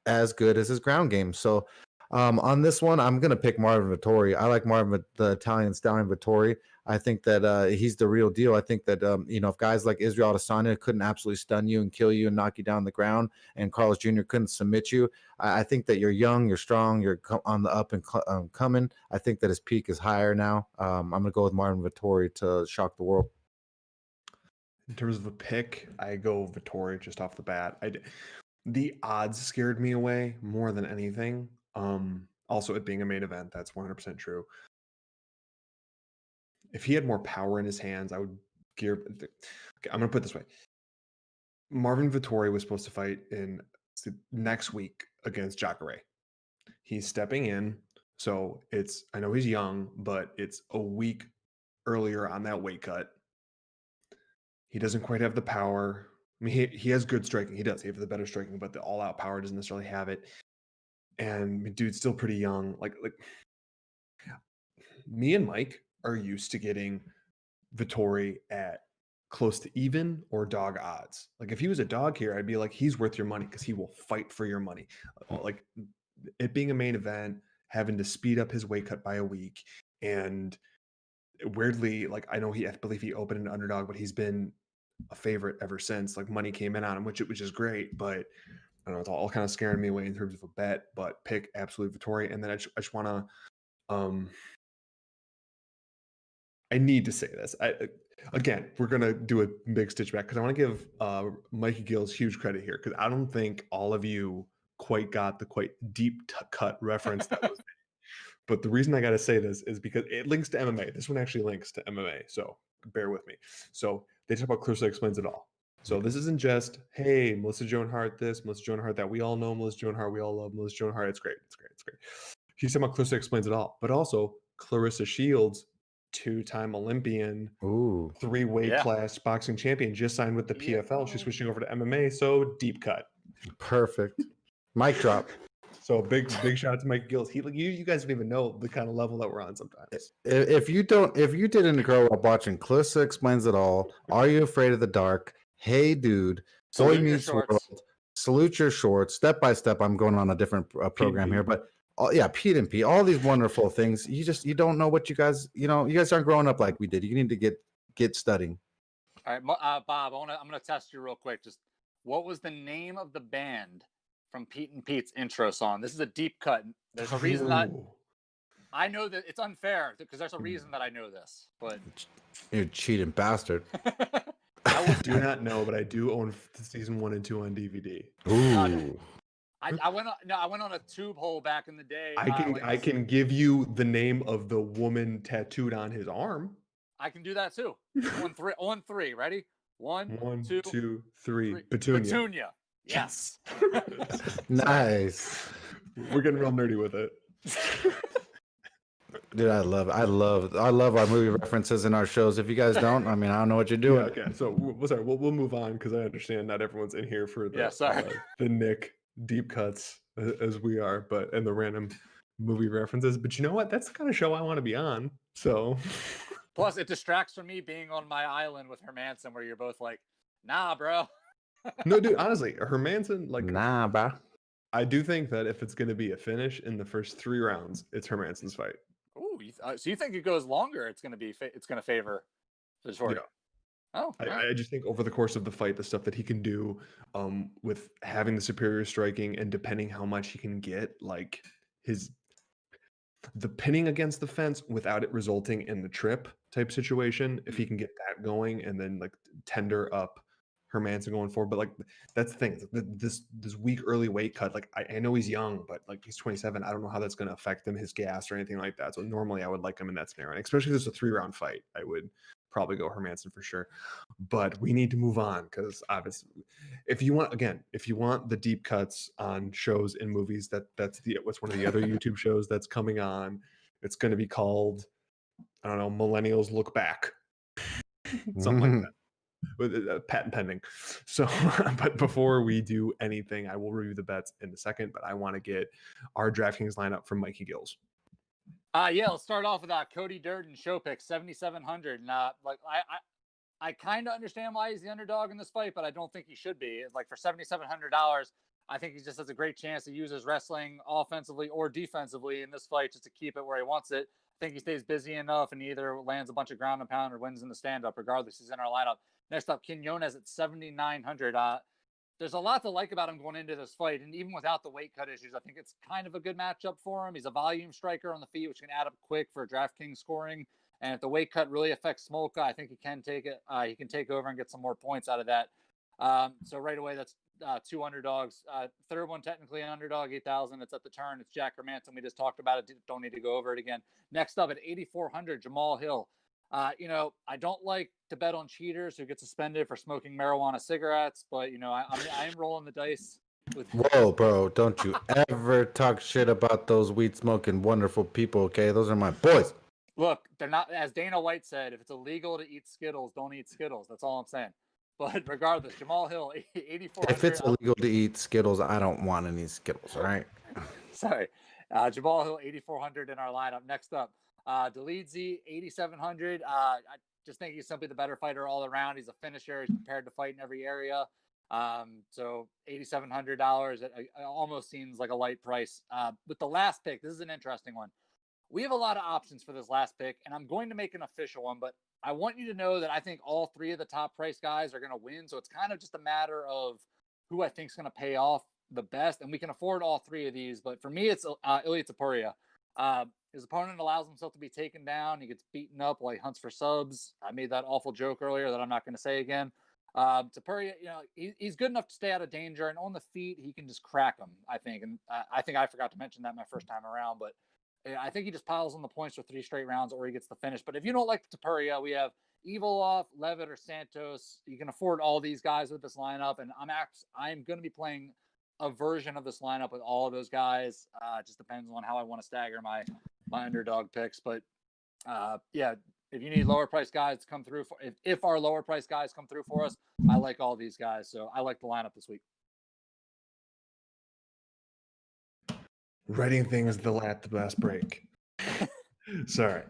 as good as his ground game. So on this one, I'm gonna pick Marvin Vettori. I like Marvin, the Italian stallion Vettori. I think that he's the real deal. I think that if guys like Israel Adesanya couldn't absolutely stun you and kill you and knock you down the ground, and Carlos Jr. couldn't submit you, I think that you're young, you're strong, you're on the up and coming. I think that his peak is higher now. I'm gonna go with Marvin Vettori to shock the world. In terms of a pick, I go Vettori just off the bat. The odds scared me away more than anything. Also, it being a main event, that's 100% true. If he had more power in his hands, I would gear. Okay, I'm gonna put it this way: Marvin Vettori was supposed to fight in next week against Jacare. He's stepping in, so I know he's young, but it's a week earlier on that weight cut. He doesn't quite have the power. I mean, he has good striking. He does. He has the better striking, but the all-out power doesn't necessarily have it. And dude's still pretty young. Like me and Mike are used to getting Vettori at close to even or dog odds. Like if he was a dog here, I'd be like, he's worth your money because he will fight for your money. Like it being a main event, having to speed up his weight cut by a week, and weirdly, like I believe he opened an underdog, but he's been a favorite ever since. Like money came in on him, which is great, but I don't know, it's all kind of scaring me away in terms of a bet. But pick absolute Vettori, and then I just want to. I need to say this. Again, we're gonna do a big stitch back because I want to give Mikey Gills huge credit here, because I don't think all of you quite got the quite deep cut reference that was. But the reason I got to say this is because it links to MMA. This one actually links to MMA, so bear with me. So they talk about Clarissa Explains It All. So this isn't just, hey, Melissa Joan Hart this, Melissa Joan Hart that. We all know Melissa Joan Hart. We all love Melissa Joan Hart. It's great. It's great. It's great. He's talking about Clarissa Explains It All, but also Clarissa Shields, two-time Olympian, three weight class boxing champion, just signed with the PFL. She's switching over to MMA. So deep cut. Perfect. Mic drop. So big shout out to Mike Gills. You guys don't even know the kind of level that we're on sometimes. If you didn't grow up watching Clarissa Explains It All, Are You Afraid of the Dark? Hey Dude, Boy Meets World, Salute Your Shorts, Step by Step. I'm going on a different program here, but Pete and Pete, all these wonderful things. You don't know what you guys aren't growing up like we did. You need to get studying. All right, Bob, I'm gonna test you real quick. Just what was the name of the band from Pete and Pete's intro song? This is a deep cut. There's a reason that I know that it's unfair, because there's a reason that I know this. But you cheating bastard. I do not know, but I do own season 1 and 2 on DVD. Ooh. I went on a tube hole back in the day. I can give you the name of the woman tattooed on his arm. I can do that too. On three. Ready? One, two, three. Petunia. Yes. Nice. We're getting real nerdy with it. Dude, I love our movie references in our shows. If you guys don't, I don't know what you're doing. Yeah, okay, so we'll move on, because I understand not everyone's in here for the Nick deep cuts as we are, and the random movie references. But you know what? That's the kind of show I want to be on. So, plus it distracts from me being on my island with Hermanson, where you're both like, "Nah, bro." No, dude. Honestly, Hermanson, like, nah, bro. I do think that if it's going to be a finish in the first 3 rounds, it's Hermansson's fight. Ooh, so you think it goes longer? It's going to favor the short. Yeah. Oh, I just think over the course of the fight, the stuff that he can do with having the superior striking and depending how much he can get, like the pinning against the fence without it resulting in the trip type situation, if he can get that going and then like tender up Hermansson going forward. But like that's the thing, this weak early weight cut, like I know he's young, but like he's 27. I don't know how that's going to affect him, his gas or anything like that. So normally I would like him in that scenario, and especially if it's a 3-round fight, I would probably go Hermansson for sure. But we need to move on because obviously, if you want the deep cuts on shows and movies, that's what's one of the other YouTube shows that's coming on. It's going to be called, I don't know, Millennials Look Back, something like that. With patent pending. So, but before we do anything, I will review the bets in a second. But I want to get our DraftKings lineup from Mikey Gills. Yeah, let's start off with Cody Durden show pick 7,700. And like I kind of understand why he's the underdog in this fight, but I don't think he should be. Like for $7,700, I think he just has a great chance to use his wrestling offensively or defensively in this fight just to keep it where he wants it. I think he stays busy enough and either lands a bunch of ground and pound or wins in the stand up. Regardless, he's in our lineup. Next up, Quinones at 7,900. There's a lot to like about him going into this fight, and even without the weight cut issues, I think it's kind of a good matchup for him. He's a volume striker on the feet, which can add up quick for DraftKings scoring. And if the weight cut really affects Smolka, I think he can take it. He can take over and get some more points out of that. So right away, that's 2 underdogs. Third one, technically an underdog, 8,000. It's at the turn. It's Jack Hermansson. We just talked about it. Don't need to go over it again. Next up at 8,400, Jamal Hill. I don't like to bet on cheaters who get suspended for smoking marijuana cigarettes, but I am rolling the dice with. Whoa, bro! Don't you ever talk shit about those weed smoking wonderful people? Okay, those are my boys. Look, they're not, as Dana White said, if it's illegal to eat Skittles, don't eat Skittles. That's all I'm saying. But regardless, Jamal Hill, 8,400. If it's illegal to eat Skittles, I don't want any Skittles. All right. Sorry, Jamal Hill, 8,400 in our lineup. Next up. Delidze, 8,700. I just think he's simply the better fighter all around. He's a finisher. He's prepared to fight in every area. So $8,700. It almost seems like a light price. With the last pick, this is an interesting one. We have a lot of options for this last pick, and I'm going to make an official one, but I want you to know that I think all 3 of the top price guys are going to win. So it's kind of just a matter of who I think is going to pay off the best, and we can afford all 3 of these. But for me, it's Ilia Topuria. His opponent allows himself to be taken down. He gets beaten up while he hunts for subs. I made that awful joke earlier that I'm not going to say again. Topuria, he's good enough to stay out of danger, and on the feet, he can just crack them, I think. And I think I forgot to mention that my first time around, but I think he just piles on the points for 3 straight rounds or he gets the finish. But if you don't like Topuria, we have Evolov, Levitt, or Santos. You can afford all these guys with this lineup, and I'm going to be playing a version of this lineup with all of those guys. It just depends on how I want to stagger my underdog picks. But if you need lower price guys to come through, if our lower price guys come through for us, I like all these guys. So I like the lineup this week. Writing things the last break. Sorry.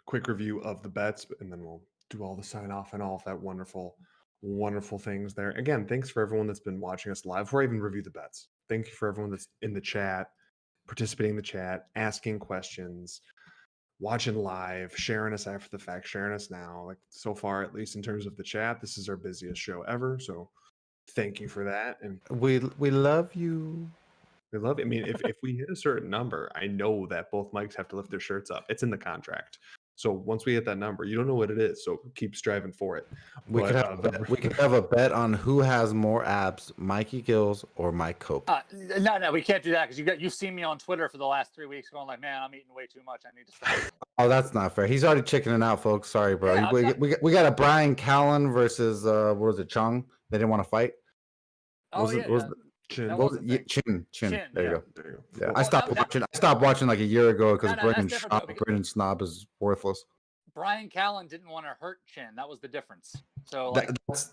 Quick review of the bets, and then we'll do all the sign off and all of that wonderful things there. Again, thanks for everyone that's been watching us live. Before I even review the bets, thank you for everyone that's in the chat, participating in the chat, asking questions, watching live, sharing us after the fact, sharing us now. Like so far, at least in terms of the chat, this is our busiest show ever. So thank you for that. And we love you. We love it. I mean, if we hit a certain number, I know that both mics have to lift their shirts up. It's in the contract. So once we hit that number, you don't know what it is. So keep striving for it. We could have a bet on who has more abs, Mikey Gills or Mike Cope. No, we can't do that because you've seen me on Twitter for the last 3 weeks going like, man, I'm eating way too much. I need to stop. Oh, that's not fair. He's already chickening out, folks. Sorry, bro. Yeah, we got a Brian Callen versus what was it, Chung? They didn't want to fight. Chin. There you go. Yeah, I stopped watching like a year ago because Brendan Snob is worthless. Brian Callen didn't want to hurt Chin. That was the difference. So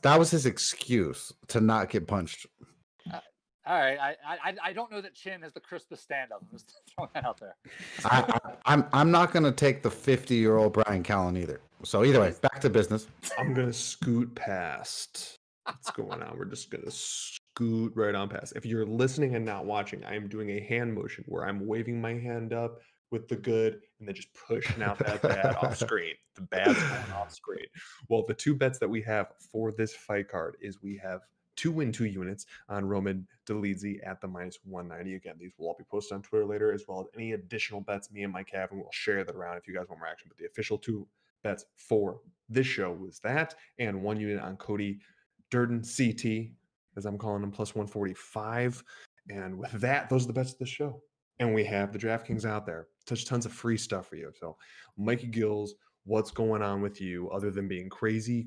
that was his excuse to not get punched. All right, I don't know that Chin has the crispest stand-up. I'm just throwing that out there. I'm not gonna take the 50-year-old Brian Callen either. So either way, back to business. I'm gonna scoot past. What's going on? We're just gonna scoot right on past. If you're listening and not watching, I am doing a hand motion where I'm waving my hand up with the good and then just pushing out that bad off screen. The bad's going off screen. Well, the two bets that we have for this fight card is we have 2 win 2 units on Roman Dolidze at the -190. Again, these will all be posted on Twitter later, as well as any additional bets me and Mike have, and we'll share that around if you guys want more action. But the official 2 bets for this show was that, and 1 unit on Cody Durden CT, as I'm calling him, +145. And with that, those are the bets of the show. And we have the DraftKings out there. Such tons of free stuff for you. So, Mikey Gills, what's going on with you other than being crazy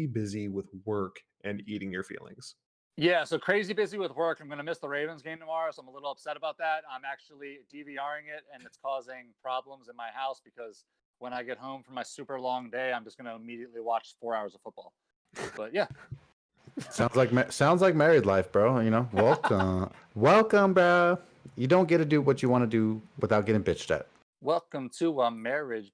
busy with work and eating your feelings? Yeah, so crazy busy with work. I'm going to miss the Ravens game tomorrow, so I'm a little upset about that. I'm actually DVRing it, and it's causing problems in my house because when I get home from my super long day, I'm just going to immediately watch 4 hours of football. But yeah. Sounds like married life, bro. You know, welcome, bro. You don't get to do what you want to do without getting bitched at. Welcome to a marriage.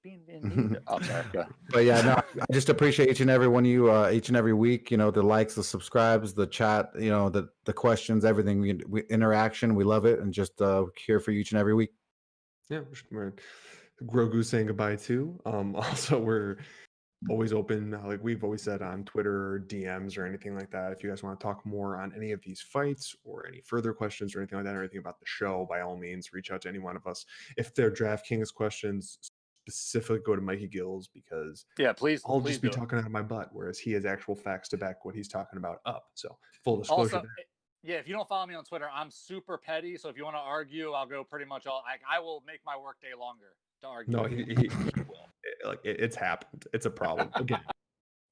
Oh, sorry. But yeah, no, I just appreciate each and every one of you, each and every week. You know, the likes, the subscribes, the chat. You know, the questions, everything. We interaction. We love it, and just here for you each and every week. Yeah, Grogu saying goodbye too. Also, we're always open, like we've always said on Twitter or DMs or anything like that. If you guys want to talk more on any of these fights or any further questions or anything like that, or anything about the show, by all means, reach out to any one of us. If they're DraftKings questions, specifically go to Mikey Gills, because I'll just be talking out of my butt, whereas he has actual facts to back what he's talking about up. So full disclosure. Also, yeah, if you don't follow me on Twitter, I'm super petty. So if you want to argue, I'll go pretty much all. I will make my workday longer to argue. No, he will. It's happened. It's a problem. Again,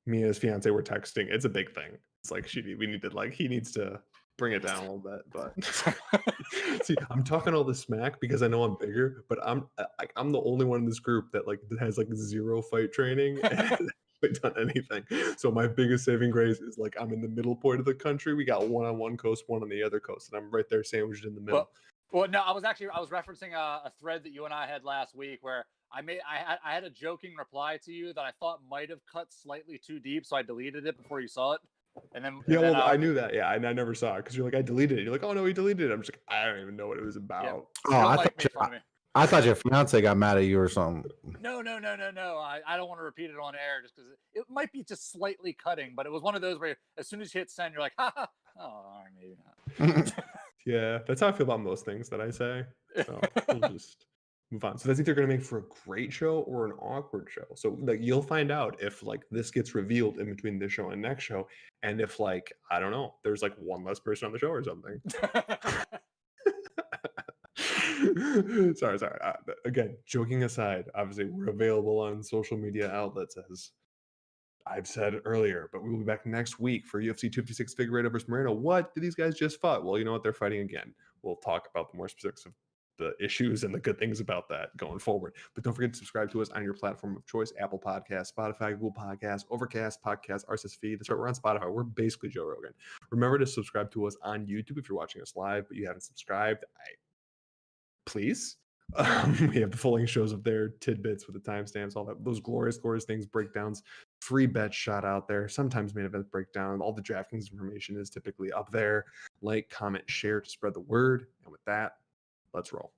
me and his fiance were texting. It's a big thing. It's like we need to he needs to bring it down a little bit. But see, I'm talking all this smack because I know I'm bigger, but I'm the only one in this group that has 0 fight training. And done anything. So my biggest saving grace is I'm in the middle point of the country. We got one on one coast, one on the other coast, and I'm right there sandwiched in the middle. Well, no, I was referencing a thread that you and I had last week where I had a joking reply to you that I thought might have cut slightly too deep, so I deleted it before you saw it. And then I knew that. Yeah, and I never saw it because you're like, I deleted it. You're like, oh no, he deleted it. I'm just like, I don't even know what it was about. Yeah. I thought your fiance got mad at you or something. No. I don't want to repeat it on air just because it might be just slightly cutting, but it was one of those where as soon as you hit send, you're like, ha ha. Oh, maybe not. Yeah, that's how I feel about most things that I say. So we'll just move on. So that's either going to make for a great show or an awkward show. So you'll find out if this gets revealed in between this show and next show, and if I don't know, there's one less person on the show or something. Sorry. Again, joking aside, obviously we're available on social media outlets as I've said earlier, but we will be back next week for UFC 256 Figueiredo versus Moreno. What did these guys just fought? Well, you know what? They're fighting again. We'll talk about the more specifics of the issues and the good things about that going forward. But don't forget to subscribe to us on your platform of choice: Apple Podcasts, Spotify, Google Podcasts, Overcast, Podcast, RSS feed. That's right, we're on Spotify. We're basically Joe Rogan. Remember to subscribe to us on YouTube if you're watching us live, but you haven't subscribed. Please. We have the full-length shows up there, tidbits with the timestamps, all that, those glorious things, breakdowns, free bet shot out there, sometimes main event breakdown. All the DraftKings information is typically up there. Like, comment, share to spread the word. And with that, let's roll.